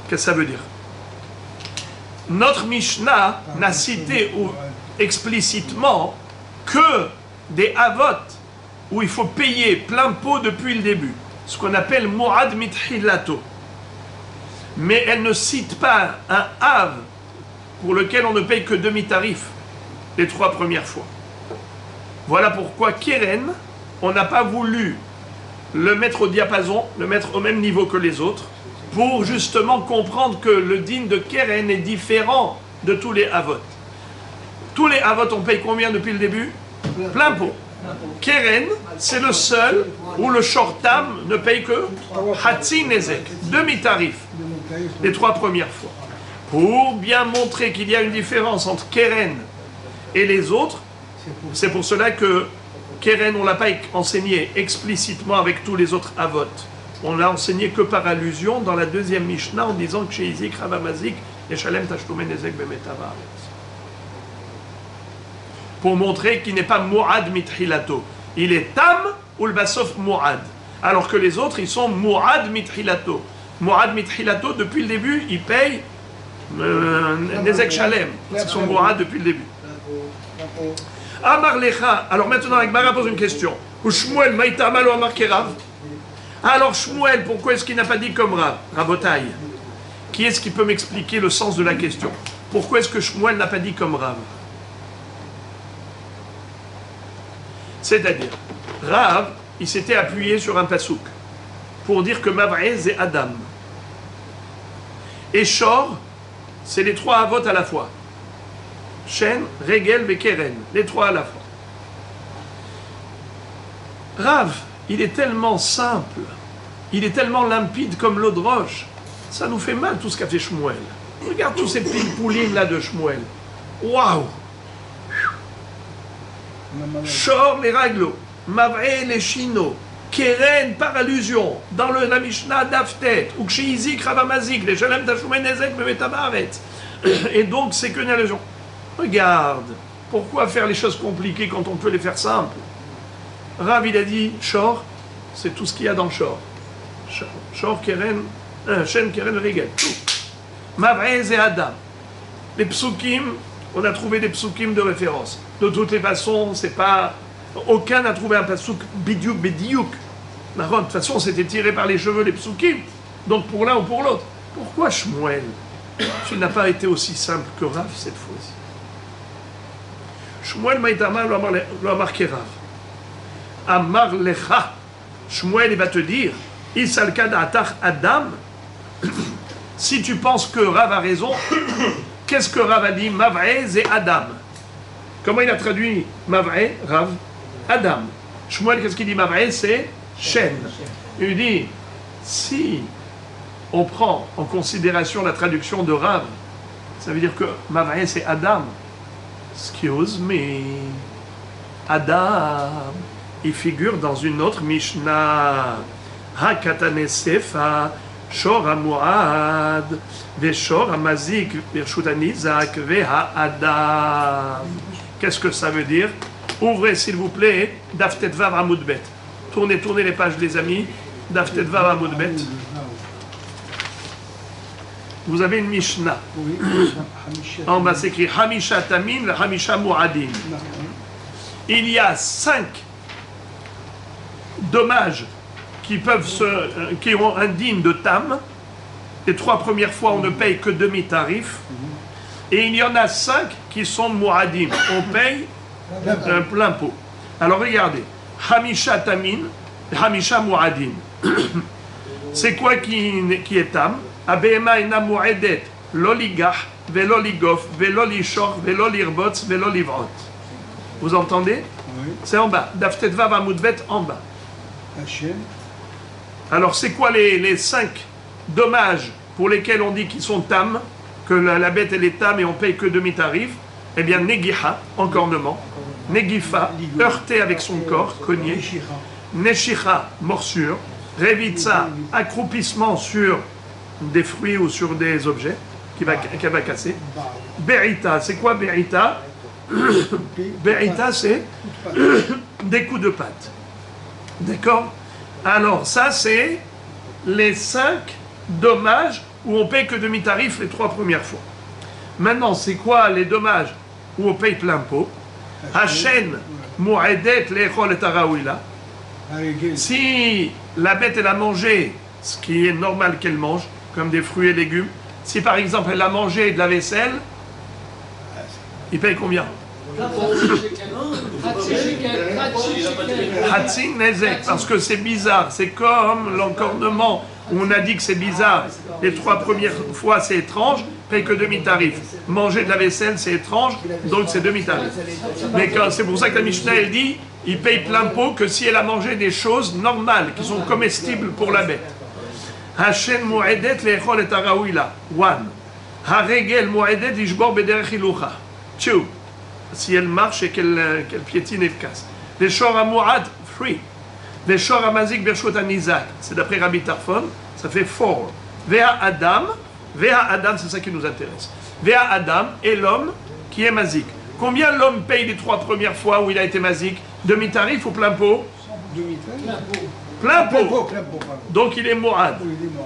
Qu'est-ce que ça veut dire? Notre Mishnah n'a cité explicitement que des avot où il faut payer plein pot depuis le début, ce qu'on appelle Mu'ad Mithilato. Mais elle ne cite pas un av pour lequel on ne paye que demi-tarif les 3 premières fois. Voilà pourquoi Keren, on n'a pas voulu le mettre au diapason, le mettre au même niveau que les autres, pour justement comprendre que le din de Keren est différent de tous les avot. Tous les avot, on paye combien depuis le début? Plein pot. Keren, c'est le seul où le shortam ne paye que Hatzi Nezek, demi-tarif, les 3 premières fois. Pour bien montrer qu'il y a une différence entre Keren et les autres, c'est pour cela que Keren, on ne l'a pas enseigné explicitement avec tous les autres avot. On l'a enseigné que par allusion dans la deuxième Mishnah en disant que chez Izik, Ravamazik, et Shalem Tashlumen Ezek Bemetava. Pour montrer qu'il n'est pas Mu'ad Mithilato. Il est Tam ou le Basof Mu'ad. Alors que les autres, ils sont Mu'ad Mithilato. Mu'ad Mithilato, depuis le début, ils payent Nezek Shalem. Ils sont Mu'ad depuis le début. Amar Lecha. Alors maintenant, la Gemara pose une question. Ou Shmuel Maïta Amal ou Amar Kerav? Alors Shmuel, pourquoi est-ce qu'il n'a pas dit comme Rav? Rabotai. Qui est-ce qui peut m'expliquer le sens de la question? Pourquoi est-ce que Shmuel n'a pas dit comme Rav? C'est-à-dire, Rav, il s'était appuyé sur un pasouk pour dire que Mav'e, c'est Adam. Et Shor, c'est les 3 avot à la fois. Shen, Regel et Keren, les 3 à la fois. Rav, il est tellement simple, il est tellement limpide comme l'eau de roche, ça nous fait mal tout ce qu'a fait Shmuel. Regarde tous ces petites poulines là de Shmuel. Waouh! Shor les raglos, Mav'e les chino, Keren par allusion, dans la Mishnah d'Aftet, ou Kshizik Ravamazik, les Shalem Tashlumen Ezek Bemetavaret. Et donc c'est qu'une allusion. regarde, pourquoi faire les choses compliquées quand on peut les faire simples? Rav, il a dit, Shor, c'est tout ce qu'il y a dans Shor. Shor, Keren, Shen, Keren, Regel, tout. Mavrez et Adam. Les psukim, on a trouvé des psukim de référence. De toutes les façons, c'est pas... Aucun n'a trouvé un pasuk bidiouk, bediouk. De toute façon, c'était tiré par les cheveux les psukim. Donc pour l'un ou pour l'autre. Pourquoi Shmuel, tu n'as pas été aussi simple que Rav cette fois-ci? Shmuel Maïtama l'a marqué Rav. Amar lecha. Shmuel, il va te dire, Isalkad atach Adam. Si tu penses que Rav a raison, qu'est-ce que Rav a dit? Mavrez et Adam. Comment il a traduit Mavrez, Rav? Adam. Shmuel, qu'est-ce qu'il dit? Mavrez, c'est Shen. Il lui dit, si on prend en considération la traduction de Rav, ça veut dire que Mavrez, c'est Adam. Excuse me. Adam, il figure dans une autre Mishnah. Hakatane Sefa. Shor HaMu'ad, Veshor HaMazik, Birshut HaNizak, Veha Adam. Qu'est-ce que ça veut dire? Ouvrez s'il vous plaît, Daf Tetvav Amud Bet. Tournez les pages les amis, Daf Tetvav Amud Bet. Vous avez une Mishnah. En bas c'est écrit Hamisha Tamin, Hamisha Mu'adin. Il y a 5 dommages qui ont un digne de tam. Les 3 premières fois, on ne paye que demi-tarif. Et il y en a 5 qui sont mu'adim. On paye un plein pot. Alors regardez. Hamisha tamin, hamisha mu'adim. C'est quoi qui est tam? Abema ena mu'edet, loligah, veloligof, velolishor, velolirbotz, velolivrot. Vous entendez? Oui. C'est en bas. Daftetva vamudbet en bas. Alors, c'est quoi les 5 dommages pour lesquels on dit qu'ils sont tam, que la bête elle est tam et on paye que demi-tarif? Eh bien, negiha, encornement, negifa, heurté avec son corps, cogné, neshicha, morsure, revitza, accroupissement sur des fruits ou sur des objets qu'elle va casser. Berita, c'est quoi berita? Berita, c'est des coups de patte. D'accord? Alors, ça, c'est les 5 dommages où on paye que demi-tarif les 3 premières fois. Maintenant, c'est quoi les dommages où on paye plein pot? Hachen, Mu'edet, Lechol et Taraouila. Si la bête, elle a mangé ce qui est normal qu'elle mange, comme des fruits et légumes, si par exemple elle a mangé de la vaisselle, il paye combien? Hatzin Nezek, parce que c'est bizarre, c'est comme l'encornement où on a dit que c'est bizarre. Les 3 premières fois c'est étrange, paye que demi-tarif. Manger de la vaisselle c'est étrange, donc c'est demi-tarif. Mais c'est pour ça que la Mishnah elle dit, il paye plein pot que si elle a mangé des choses normales, qui sont comestibles pour la bête. Hashem mu'edet lechol et taraouila. 1. Haregel mu'edet lishbor bederech ilucha. 2. Si elle marche et qu'elle piétine et casse. Les shor hamu'ad, 3. Les shor hamazik bershot hanizak. C'est d'après Rabbi Tarfon, ça fait 4. Vea Adam, c'est ça qui nous intéresse. Vea Adam et l'homme qui est mazik. Combien l'homme paye les 3 premières fois où il a été mazik? Demi-tarif ou plein pot? Plein pot. Donc il est mu'ad.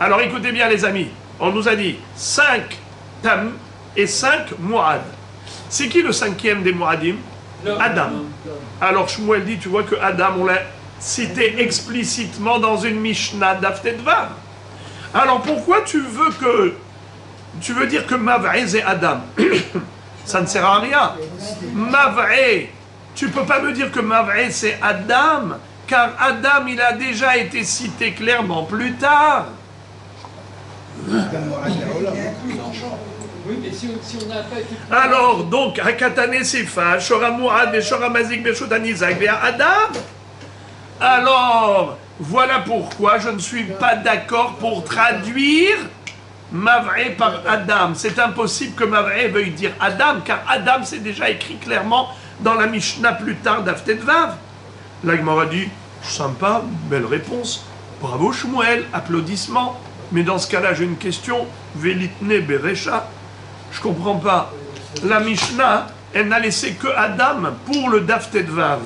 Alors écoutez bien les amis, on nous a dit 5 tam et 5 mu'ad. C'est qui le 5e des mu'adim? Adam. Alors Shmuel dit, tu vois que Adam, on l'a cité explicitement dans une Mishnah d'Aftetvar. Alors pourquoi tu veux dire que Mavré c'est Adam? Ça ne sert à rien. Mavré, tu ne peux pas me dire que Mavré c'est Adam, car Adam il a déjà été cité clairement plus tard. Alors, donc, Hakatane Sefa, Shora Mu'ad, Shora Mazik, Beshot Anizak, Adam. Alors, voilà pourquoi je ne suis pas d'accord pour traduire Mavré par Adam. C'est impossible que Mavré veuille dire Adam, car Adam c'est déjà écrit clairement dans la Mishnah plus tard d'Aftetvav. La Gemara dit, sympa, belle réponse. Bravo Shmuel, applaudissements. Mais dans ce cas-là, j'ai une question. Velitne Berecha. Je comprends pas. La Mishnah, elle n'a laissé que Adam pour le Daf Tedvav.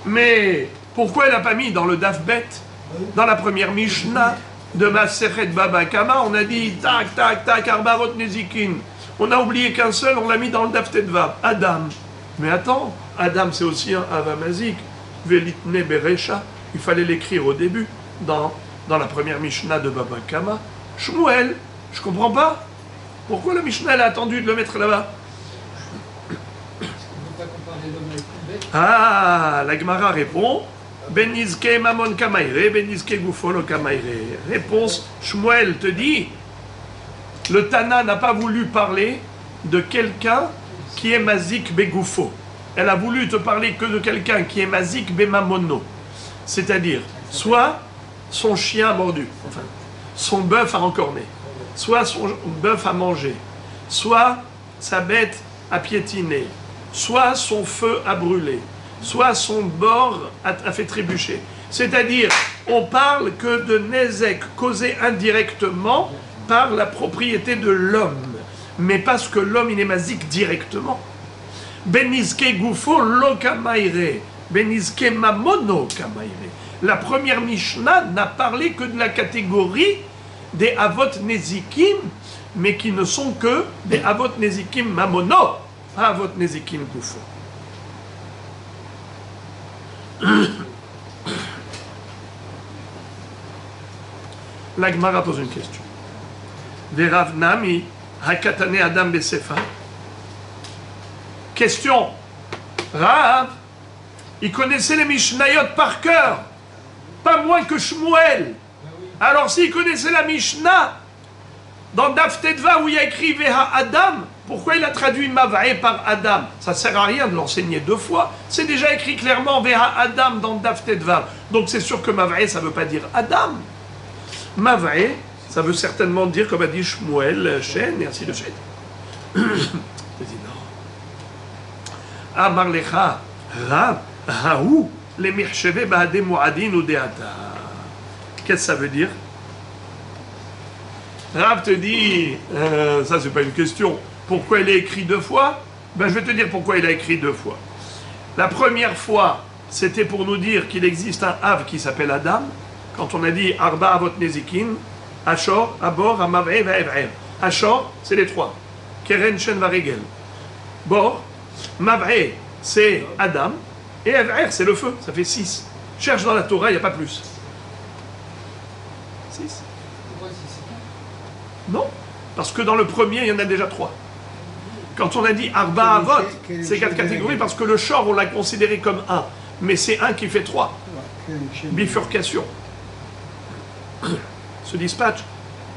Mais pourquoi elle n'a pas mis dans le Daf Bet, dans la première Mishnah de Masechet Baba Kama, on a dit tac, tac, tac, Arbavot Nezikin. On a oublié qu'un seul, on l'a mis dans le Daf Tedvav, Adam. Mais attends, Adam c'est aussi un Avamazik, Velitne Berecha, il fallait l'écrire au début, dans la première Mishnah de Baba Kama. Shmuel, je comprends pas. Pourquoi la Mishnah elle a attendu de le mettre là-bas? Ah, la Gemara répond Benizke Mamon Kamaire, Benizke Gufolo Kamaire. Réponse, Shmuel te dit le Tana n'a pas voulu parler de quelqu'un qui est Mazik Begoufo. Elle a voulu te parler que de quelqu'un qui est Mazik Bemamono. C'est-à-dire, soit son chien a mordu, enfin, son bœuf a encorné, soit son bœuf a mangé, soit sa bête a piétiné, soit son feu a brûlé, soit son bord a fait trébucher. C'est-à-dire, on parle que de Nézek causé indirectement par la propriété de l'homme, mais parce que l'homme il est mazik directement. Benizke Gufo lo kamaire, Benizke Mamono kamaire. La première Mishnah n'a parlé que de la catégorie des Avot Nezikim, mais qui ne sont que des Avot Nezikim Mamono, pas Avot Nezikim Gufo. La Gemara pose une question. Verav Nami, Hakatane Adam Besefa. Question. Rav, il connaissait les Mishnayot par cœur, pas moins que Shmuel. Alors s'il connaissait la Mishnah, dans Daf Tedva où il y a écrit Veha Adam, pourquoi il a traduit Mav'e par Adam? Ça ne sert à rien de l'enseigner deux fois. C'est déjà écrit clairement Veha Adam dans Daf Tedva. Donc c'est sûr que Mav'e ça ne veut pas dire Adam. Mav'e, ça veut certainement dire, comme a dit Shmuel, Shen, et ainsi de suite. Je dis non. Amar lecha, Rav, haou, les mircheve bahade muadin ou deata. Qu'est-ce que ça veut dire? Rav te dit, ça c'est pas une question, pourquoi il est écrit deux fois? Ben je vais te dire pourquoi il a écrit deux fois. La première fois, c'était pour nous dire qu'il existe un Av qui s'appelle Adam, quand on a dit Arba Avot Nezikin, Ashor, Abor, Amav'e, Va'ev'er. Ashor, c'est les trois. Keren, Shen, Varegel. Bor, Mav'e, c'est Adam, et Ev'er, c'est le feu, ça fait 6. Cherche dans la Torah, il n'y a pas plus. 6. Non, parce que dans le premier, il y en a déjà 3. Quand on a dit Arba Avot, c'est 4 catégories, parce que le Shor, on l'a considéré comme 1. Mais c'est 1 qui fait 3. Bifurcation. Ce dispatch,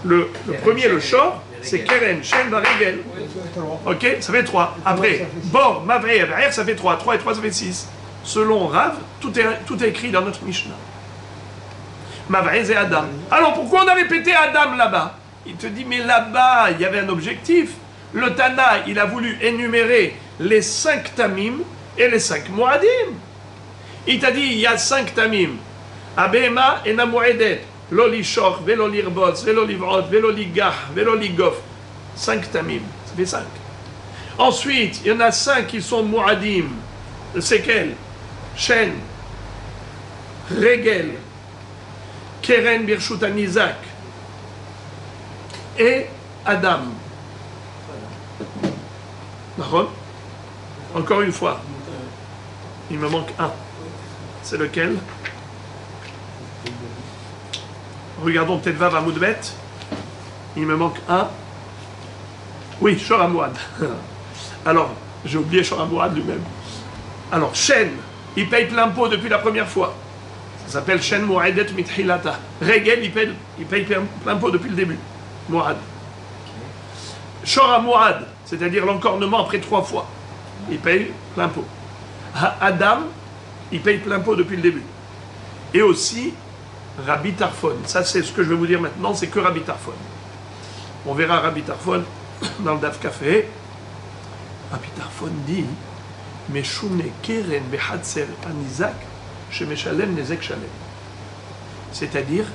le premier, le Shor, c'est Keren, Shen, Varegel. Ok, ça fait 3. Après, Bor, Mav'e, Ev'er, ça fait 3. 3 et 3, ça fait 6. Selon Rav, tout est écrit dans notre Mishnah. Mav'e et Adam. Alors pourquoi on a répété Adam là-bas? Il te dit, mais là-bas, il y avait un objectif. Le Tana, il a voulu énumérer les 5 Tamim et les 5 Moadim. Il t'a dit, il y a 5 Tamim. Abema et Namoedet. Loli Shor, Velo Lirboz, Velo Livrot, Velo Ligah, Velo Ligof. 5 Tamim. Ça fait 5. Ensuite, il y en a 5 qui sont Moadim. C'est quels? Shen, Regel, Keren Birshut Anizak et Adam. D'accord? Encore une fois, il me manque un. C'est lequel? Regardons peut-être Vav Amoudbet. Il me manque un. Oui, Shor Hamouad. Alors, j'ai oublié Shor Hamouad lui-même. Alors, Shen, il paye plein pot depuis la première fois. Ça s'appelle Shen Moadet Mithilata. Regel, il paye plein pot depuis le début. Moad. Shor Hamouad, c'est-à-dire l'encornement après 3 fois. Il paye plein pot. Adam, il paye plein pot depuis le début. Et aussi, Rabbi Tarfon. Ça, c'est ce que je vais vous dire maintenant, c'est que Rabbi Tarfon. On verra Rabbi Tarfon dans le Daf Café. Rabbi Tarfon dit Meshune Keren Behadser Anizak Shemeshalem Nezek Shalem. C'est-à-dire,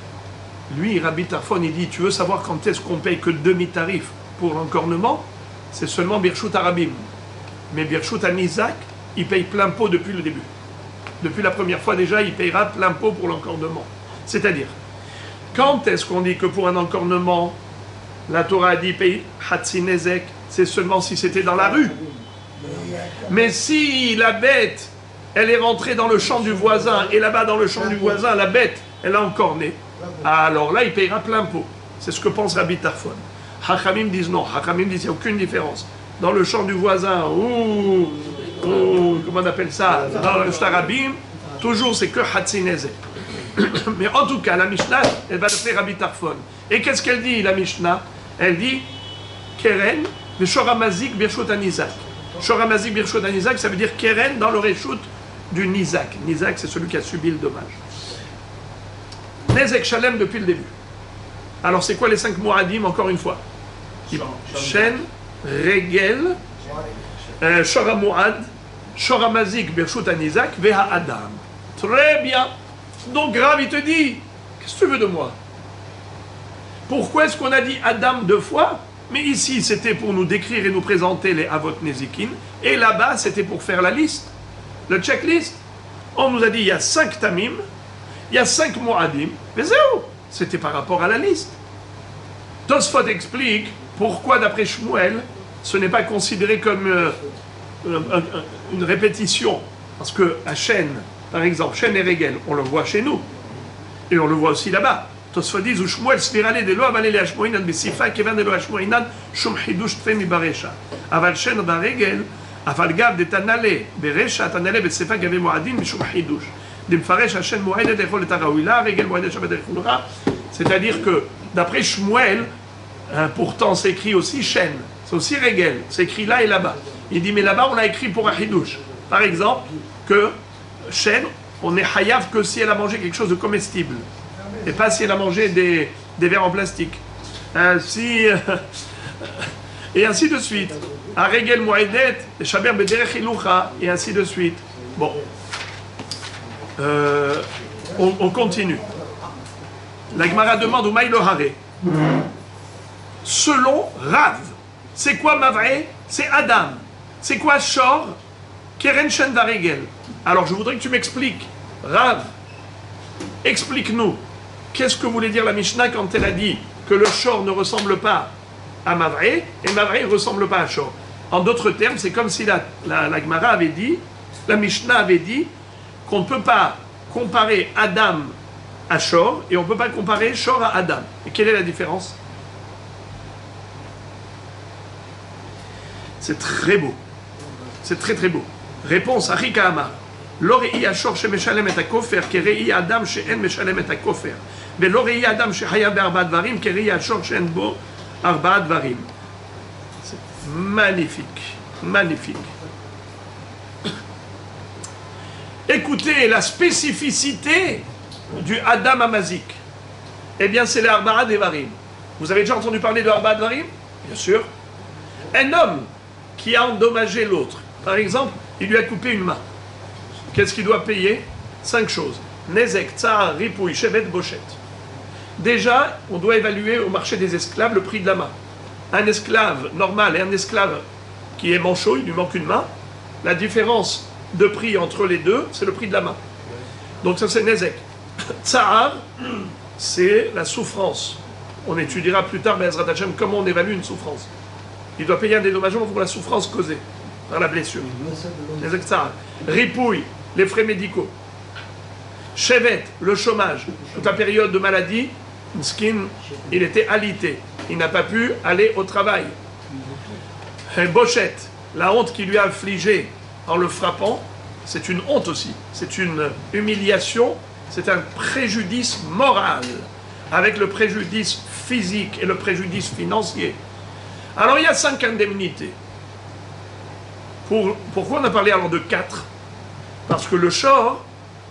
lui, Rabbi Tarfon, il dit tu veux savoir quand est-ce qu'on paye que demi-tarif pour l'encornement? c'est seulement Birshut Arabim. Mais Birshut Anizak, il paye plein pot depuis le début. Depuis la première fois déjà, il payera plein pot pour l'encornement. C'est-à-dire, quand est-ce qu'on dit que pour un encornement, la Torah a dit paye Hatsi Nezek, c'est seulement si c'était dans la rue. Mais si la bête, elle est rentrée dans le champ du voisin, et là-bas dans le champ du voisin, la bête, elle a encorné, alors là, il payera plein pot. C'est ce que pense Rabbi Tarfon. Hachamim disent non. Hachamim disent qu'il n'y a aucune différence. Dans le champ du voisin, ou comment on appelle ça, dans le Shtarabim, toujours c'est que Hatzinezek. Mais en tout cas, la Mishnah, elle va l'appeler Rabbi Tarfon. Et qu'est-ce qu'elle dit, la Mishnah? Elle dit Keren, le Shoramazik Birshut Anizak. Shoramazik Birshut Anizak, ça veut dire Keren dans le Reshut du Nizak. Nizak, c'est celui qui a subi le dommage. Nezek Shalem depuis le début. Alors, c'est quoi les 5 Moadim, encore une fois? Shen, Regel, Shora Moad, Shora Mazik, Birshut Anizak, Veha Adam. Très bien. Donc, Rav, il te dit, qu'est-ce que tu veux de moi? Pourquoi est-ce qu'on a dit Adam 2 fois? Mais ici, c'était pour nous décrire et nous présenter les Avot Nezikin. Et là-bas, c'était pour faire la liste, le checklist. On nous a dit, il y a 5 Tamim, il y a 5 Moadim, mais zéro. C'était par rapport à la liste. Tosfot explique pourquoi, d'après Shmuel, ce n'est pas considéré comme une répétition. Parce que à Shen, par exemple, Shen et Regel, on le voit chez nous. Et on le voit aussi là-bas. Tosfot dit, ou Shmuel svirale de lo avalé le Hashmoinan besifa kevan de lo Hashmoinan shum chidush tfe mi baresha. Aval Shen va Regel, aval gav de tanale beresha tanale besifa gave moadin mishum chidush. C'est-à-dire que, d'après Shmuel, pourtant c'est écrit aussi Shen, c'est aussi Regel, c'est écrit là et là-bas. Il dit, mais là-bas on a écrit pour un Hidouche. Par exemple, que Shen, on est hayav que si elle a mangé quelque chose de comestible, et pas si elle a mangé des verres en plastique. Et ainsi de suite. À Regel Moedet, Shaber Bederech Ilucha, et ainsi de suite. Bon. On continue. La Gemara demande au Maïlo Haré. Selon Rav, c'est quoi Mavre? C'est Adam. C'est quoi Shor? Keren Shen Varegel. Alors je voudrais que tu m'expliques. Rav, explique-nous. Qu'est-ce que voulait dire la Mishnah quand elle a dit que le Shor ne ressemble pas à Mavre et Mavre ne ressemble pas à Shor? En d'autres termes, c'est comme si la Gemara avait dit, la Mishnah avait dit, qu'on ne peut pas comparer Adam à Shor et on ne peut pas comparer Shor à Adam. Et quelle est la différence? C'est très beau. C'est très très beau. Réponse à Rikama. L'orei Ashor she meshalem et akofer, kerei Adam she en meshalem et akofer. Mais l'orei Adam she haya be'arba dvarim, kerei Ashor she en bo arba dvarim. C'est magnifique. Magnifique. Écoutez, la spécificité du Adam Amazik, eh bien c'est l'Arba'a Devarim. Vous avez déjà entendu parler de l'Arba'a Devarim? Bien sûr. Un homme qui a endommagé l'autre, par exemple, il lui a coupé une main. Qu'est-ce qu'il doit payer? 5 choses. Nezek, Tsar, Ripouille, Shevet, Bochet. Déjà, on doit évaluer au marché des esclaves le prix de la main. Un esclave normal et un esclave qui est manchot, il lui manque une main, la différence de prix entre les deux, c'est le prix de la main. Donc ça c'est Nezek. Tsahar, c'est la souffrance. On étudiera plus tard, Be'ezrat Hashem, comment on évalue une souffrance. Il doit payer un dédommagement pour la souffrance causée par la blessure. Nezek Tsahar. Ripouille, les frais médicaux. Shevet, le chômage. Toute la période de maladie, Skin, il était alité. Il n'a pas pu aller au travail. Bochet, la honte qui lui a infligée en le frappant, c'est une honte aussi, c'est une humiliation, c'est un préjudice moral, avec le préjudice physique et le préjudice financier. Alors il y a 5 indemnités. Pourquoi on a parlé alors de 4? Parce que le shor,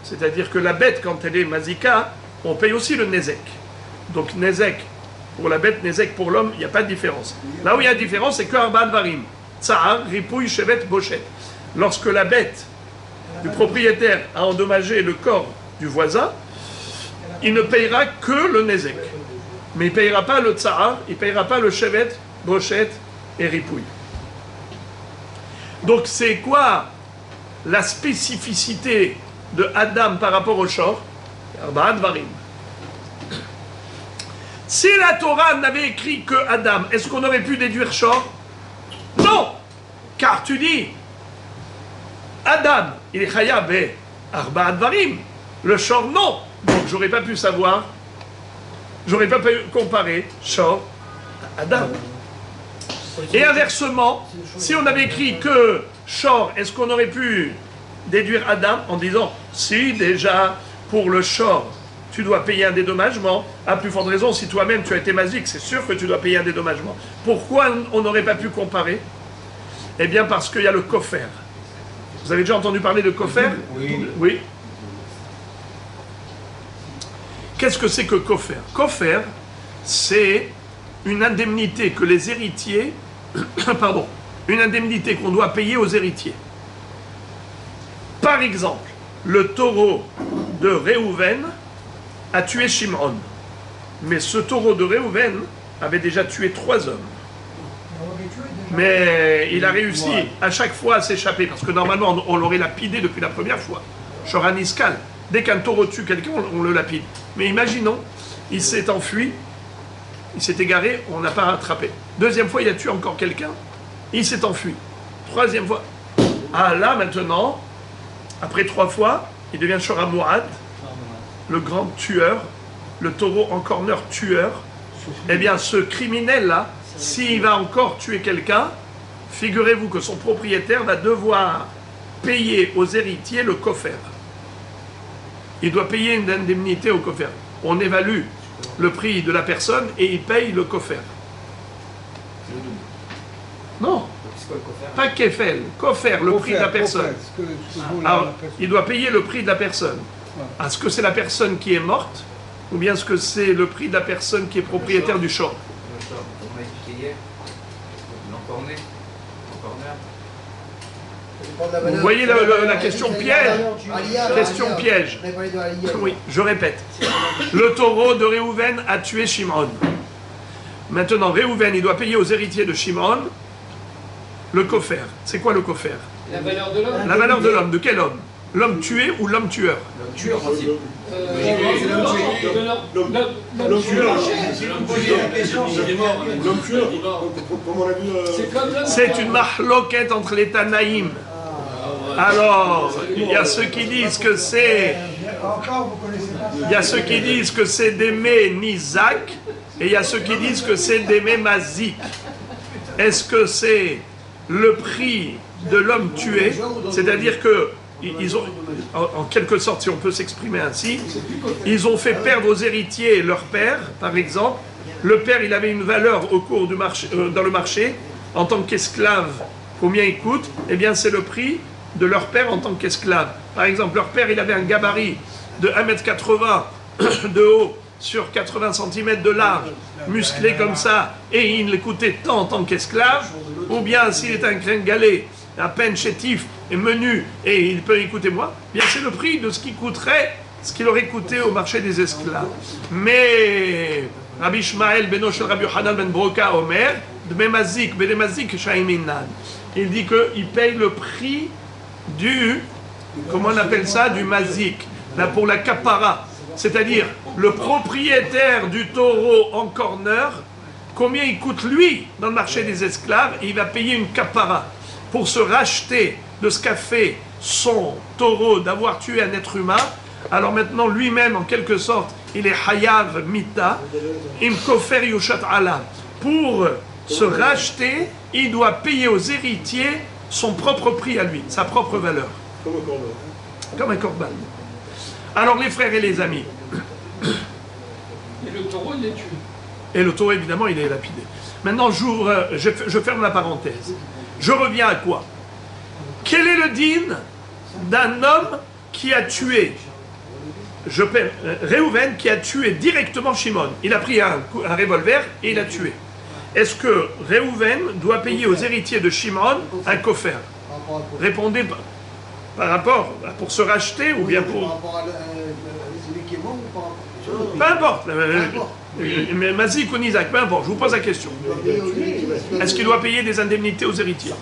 c'est-à-dire que la bête, quand elle est mazika, on paye aussi le nezek. Donc nezek pour la bête, nezek pour l'homme, il n'y a pas de différence. Là où il y a différence, c'est que Arba Dvarim. Tsahar, Ripouille, Shevet, Bochet. Lorsque la bête du propriétaire a endommagé le corps du voisin, il ne payera que le nezek. Mais il ne payera pas le tsahar, il ne payera pas le shevet, brochet et ripouille. Donc c'est quoi la spécificité de Adam par rapport au Shor? Arba'a Dvarim. Si la Torah n'avait écrit que Adam, est-ce qu'on aurait pu déduire Shor? Non! Car tu dis, Adam, il est Chayav et Arba'a Dvarim. Le Shor, non. Donc j'aurais pas pu savoir, j'aurais pas pu comparer Shor à Adam. Et inversement, si on avait écrit que Shor, est-ce qu'on aurait pu déduire Adam en disant, si déjà pour le Shor, tu dois payer un dédommagement, à plus forte raison, si toi-même tu as été mazik, c'est sûr que tu dois payer un dédommagement. Pourquoi on n'aurait pas pu comparer? Eh bien parce qu'il y a le kofer. Vous avez déjà entendu parler de kofer? Oui. Qu'est-ce que c'est que kofer? Kofer, c'est une indemnité que les héritiers, pardon, une indemnité qu'on doit payer aux héritiers. Par exemple, le taureau de Réhouven a tué Shimon. Mais ce taureau de Réhouven avait déjà tué 3 hommes. Mais il a réussi à chaque fois à s'échapper, parce que normalement on l'aurait lapidé depuis la première fois. Shoran Iskal. Dès qu'un taureau tue quelqu'un, on le lapide. Mais imaginons, il s'est enfui, il s'est égaré, on n'a pas rattrapé. Deuxième fois, il a tué encore quelqu'un, il s'est enfui. Troisième fois. Ah là, maintenant, après 3 fois, il devient Shora Mourad, le grand tueur, le taureau en corner tueur. Eh bien, ce criminel-là, s'il va encore tuer quelqu'un, figurez-vous que son propriétaire va devoir payer aux héritiers le kofer. Il doit payer une indemnité au kofer. On évalue le prix de la personne et il paye le kofer. Non, pas kefel, kofer, le prix de la personne. Alors, il doit payer le prix de la personne. Est-ce que c'est la personne qui est morte ou bien est-ce que c'est le prix de la personne qui est propriétaire du shop? Vous voyez la question piège? Question piège. Oui, je répète. Le taureau de Réhouven a tué Shimon. Maintenant, Réhouven, il doit payer aux héritiers de Shimon le kofer. C'est quoi le kofer? La valeur de l'homme. La valeur de l'homme. De quel homme? L'homme tué ou l'homme tueur? L'homme tueur aussi. L'homme tueur. L'homme tueur. Comment on l'a vu C'est une mahloquette entre les Tanaïm. Alors, il y a ceux qui disent que c'est... Il y a ceux qui disent que c'est d'aimer Nizak et il y a ceux qui disent que c'est d'aimer Mazik. Est-ce que c'est le prix de l'homme tué? C'est-à-dire que ils ont, en quelque sorte, si on peut s'exprimer ainsi, ils ont fait perdre aux héritiers leur père, par exemple. Le père, il avait une valeur au cours du marché, dans le marché, en tant qu'esclave. Combien il coûte? Eh bien, c'est le prix de leur père en tant qu'esclave. Par exemple, leur père, il avait un gabarit de 1,80 m de haut sur 80 cm de large, musclé comme ça, et il coûtait tant en tant qu'esclave, ou bien s'il est un gringalet, à peine chétif et menu, et il peut écouter moi, bien c'est le prix de ce qui coûterait, ce qu'il aurait coûté au marché des esclaves. Mais Rabbi Ishmael beno shel Rabbi Yochanan ben Broka Omer, Dmemazik bedemazik shaiminan. Il dit qu'il paye le prix du, comment on appelle ça, du mazik, là pour la kapara, c'est-à-dire le propriétaire du taureau en corner, combien il coûte lui dans le marché des esclaves, et il va payer une kapara pour se racheter de ce qu'a fait son taureau d'avoir tué un être humain. Alors maintenant lui-même en quelque sorte il est hayav mita im kofer yushat ala. Pour se racheter, il doit payer aux héritiers son propre prix à lui, sa propre valeur. Comme un corban. Comme un corban. Alors les frères et les amis. Et le taureau, il est tué. Et le taureau, évidemment, il est lapidé. Maintenant, je ferme la parenthèse. Je reviens à quoi? Quel est le din d'un homme qui a tué Réhouven, qui a tué directement Shimon? Il a pris un revolver et il a tué. Est-ce que Réhouven doit payer aux héritiers de Shimon un kofer? Répondez par rapport pour se racheter ou bien pour... Par rapport à celui qui est mort ou par rapport... Peu importe. Mais Mazik ou Nizak, peu importe, je vous pose la question. Est-ce qu'il doit payer des indemnités aux héritiers?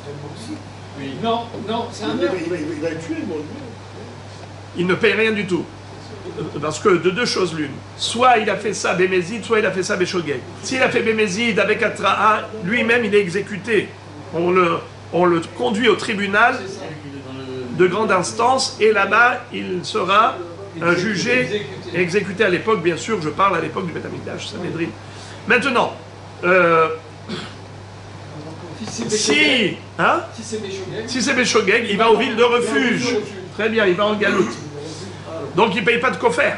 Non, c'est un meurtre. Il va le tuer, moi. Il ne paye rien du tout. Parce que de deux choses l'une. Soit il a fait ça Bémézid, soit il a fait ça Béchogeg. S'il a fait Bémézid avec Atra'a, lui-même il est exécuté. On le conduit au tribunal de grande instance et là-bas il sera jugé, exécuté à l'époque, bien sûr, je parle à l'époque du Beth Amikdash, Sanhedrin. Maintenant, si c'est Béchogeg, il va aux villes de refuge. Très bien, il va en galoute. Donc il ne paye pas de kofer.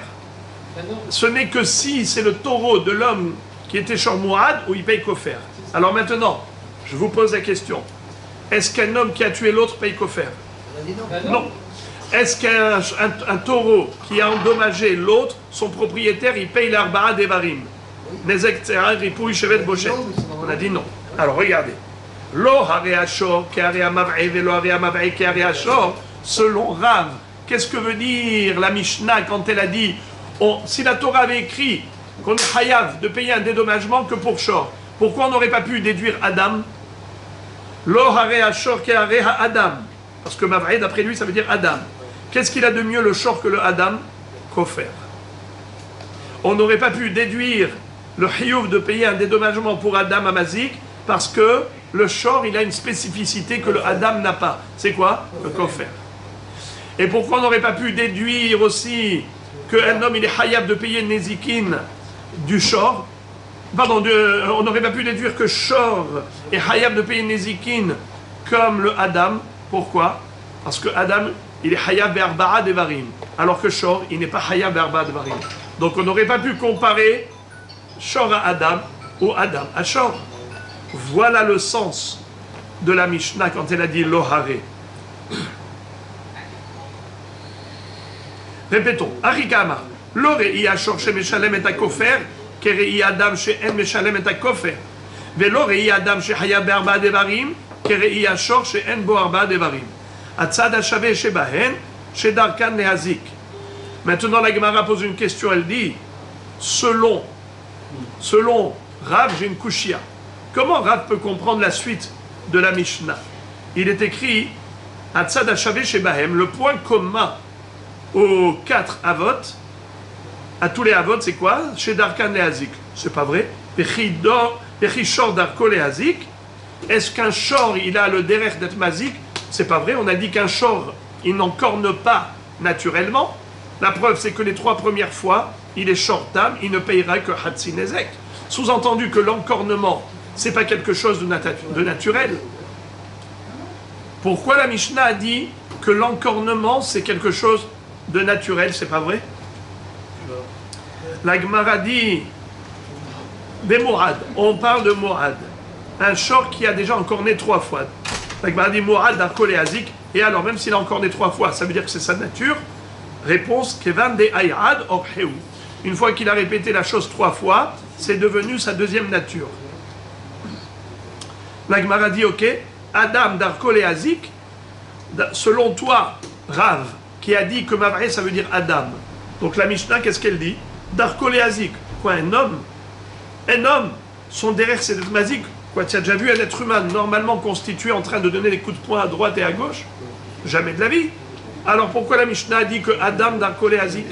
Ce n'est que si c'est le taureau de l'homme qui était Shor Mouad où il paye kofer. Alors maintenant, je vous pose la question. Est-ce qu'un homme qui a tué l'autre paye kofer? Non. Est-ce qu'un taureau qui a endommagé l'autre, son propriétaire, il paye l'Arba'a Devarim? Nezek Tzera Ripouy Shevet Bochet. On a dit non. Alors regardez. Lo Hare Ashor, Ke Hare Amav'e, Velo Hare Amav'e, Ke Hare Ashor, selon Rav. Qu'est-ce que veut dire la Mishnah quand elle a dit si la Torah avait écrit qu'on est hayav de payer un dédommagement que pour Shor, pourquoi on n'aurait pas pu déduire Adam? Lo Hare Ashor, Ke Hare Adam. Parce que Mav'e, d'après lui, ça veut dire Adam. Qu'est-ce qu'il a de mieux le Shor que le Adam? Kofer. On n'aurait pas pu déduire le Hiyuv de payer un dédommagement pour Adam Amazik parce que le Shor, il a une spécificité que le Adam n'a pas. C'est quoi? Le Kofer. Et pourquoi on n'aurait pas pu déduire aussi qu'un homme, il est Hayab de payer Nezikin du Shor? Pardon, on n'aurait pas pu déduire que Shor est Hayab de payer Nezikin comme le Adam. Pourquoi? Parce que Adam, il est Hayab Be'arba'a Devarim, alors que Shor, il n'est pas Hayab Be'arba'a Devarim. Donc on n'aurait pas pu comparer Shor à Adam ou Adam à Shor. Voilà le sens de la Mishnah quand elle a dit Lohare. Répétons. Arikama. L'orei Ashor she meshalem et kofer, kerei Adam she en meshalem et kofer. Velorei Adam she hayab be'arba'a devarim, kerei Ashor she en bo arba'a devarim. Atzad hashave shebahen, shedarkan lehazik. Maintenant, la Gemara pose une question, elle dit, selon Rav, j'ai une kushia. Comment Rav peut comprendre la suite de la Mishnah? Il est écrit, Atzad hashave shebahem, le point commun aux 4 avot, à tous les avot, c'est quoi? Chez Darkan et Hazik. C'est pas vrai. Pechi Shor Darko et Hazik. Est-ce qu'un Shor, il a le derech d'être mazik? C'est pas vrai. On a dit qu'un Shor, il n'encorne pas naturellement. La preuve, c'est que les 3 premières fois, il est Shor Tam, il ne payera que Hatsi Nezek. Sous-entendu que l'encornement, c'est pas quelque chose de naturel. Pourquoi la Mishnah a dit que l'encornement, c'est quelque chose de naturel, c'est pas vrai? La Gemara dit des Mourad, on parle de Mourad, un Shor qui a déjà encorné 3 fois. La Gemara dit Mourad d'Arkol et Hazik, et alors même s'il a encorné 3 fois, ça veut dire que c'est sa nature. Réponse Kevan de Ayad Orheu. Une fois qu'il a répété la chose 3 fois, c'est devenu sa deuxième nature. La Gemara dit ok, Adam d'Arkol et Hazik, selon toi, Rav, qui a dit que Mav'e, ça veut dire Adam. Donc la Mishnah, qu'est-ce qu'elle dit? Darkol et Hazik. Quoi, un homme, son derrière c'est d'être mazik. Quoi, tu as déjà vu un être humain normalement constitué en train de donner des coups de poing à droite et à gauche? Jamais de la vie. Alors pourquoi la Mishnah a dit que Adam Darkol et Hazik?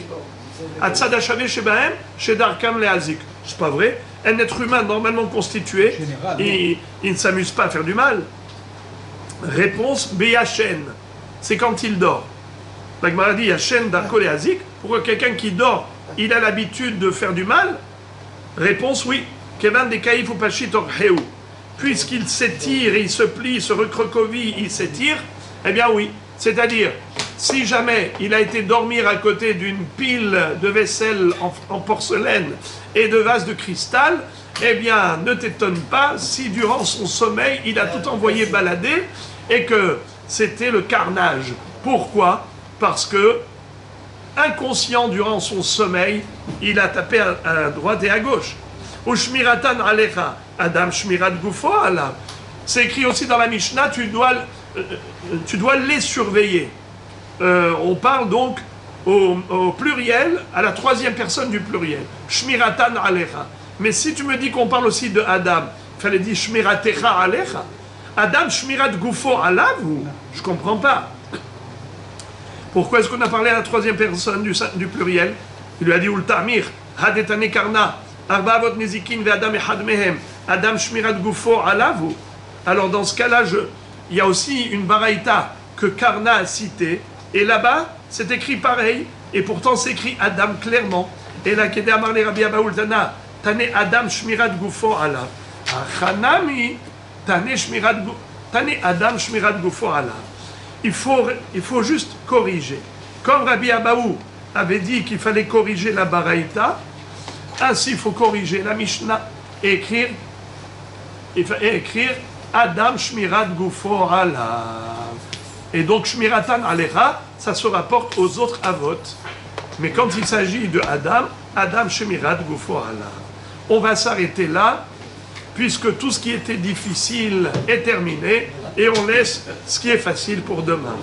Atzad hashave shebahem, shedarkam le Hazik. C'est pas vrai. Un être humain normalement constitué, il ne s'amuse pas à faire du mal. Réponse Beyachen. C'est quand il dort. La Gemara dit Yachen Darkol et Hazik. Pourquoi quelqu'un qui dort, il a l'habitude de faire du mal? Réponse oui. Kevan de Kaif ou Pashit Orheu. Puisqu'il s'étire, il se plie, il se recroqueville, il s'étire, eh bien oui. C'est-à-dire, si jamais il a été dormir à côté d'une pile de vaisselle en porcelaine et de vases de cristal, eh bien, ne t'étonne pas si durant son sommeil, il a tout envoyé balader et que c'était le carnage. Pourquoi? Parce que, inconscient durant son sommeil, il a tapé à droite et à gauche. Ou shmiratan alecha, Adam shmirat gufo ala. C'est écrit aussi dans la Mishnah, tu dois les surveiller. On parle donc au pluriel, à la 3e personne du pluriel. Shmiratan alecha. Mais si tu me dis qu'on parle aussi de Adam, il fallait dire shmiratecha alecha. Adam Shmirat Gufo Alav ou je comprends pas. Pourquoi est-ce qu'on a parlé à la troisième personne du pluriel? Il lui a dit Ultamir, Hadetane Karna, Arba Avot Nezikin ve Adam Echad Mehem, Adam Shmirat Gufo Alav ou. Alors dans ce cas-là, il y a aussi une baraïta que Karna a citée, et là-bas, c'est écrit pareil, et pourtant c'est écrit Adam clairement. Et là, Kedé Amar le Rabbi Abaoul Tana, Tane Adam Shmirat Gufo Alav. Achanami, Tane Adam Shmirat Gufo Alav. Il faut juste corriger. Comme Rabbi Abaou avait dit qu'il fallait corriger la baraïta, ainsi il faut corriger la Mishnah et écrire Adam Shmirat Gufo Alav. Et donc Shmiratan Alecha, ça se rapporte aux autres avot. Mais quand il s'agit de Adam Shmirat Gufo Alav. On va s'arrêter là, puisque tout ce qui était difficile est terminé, et on laisse ce qui est facile pour demain.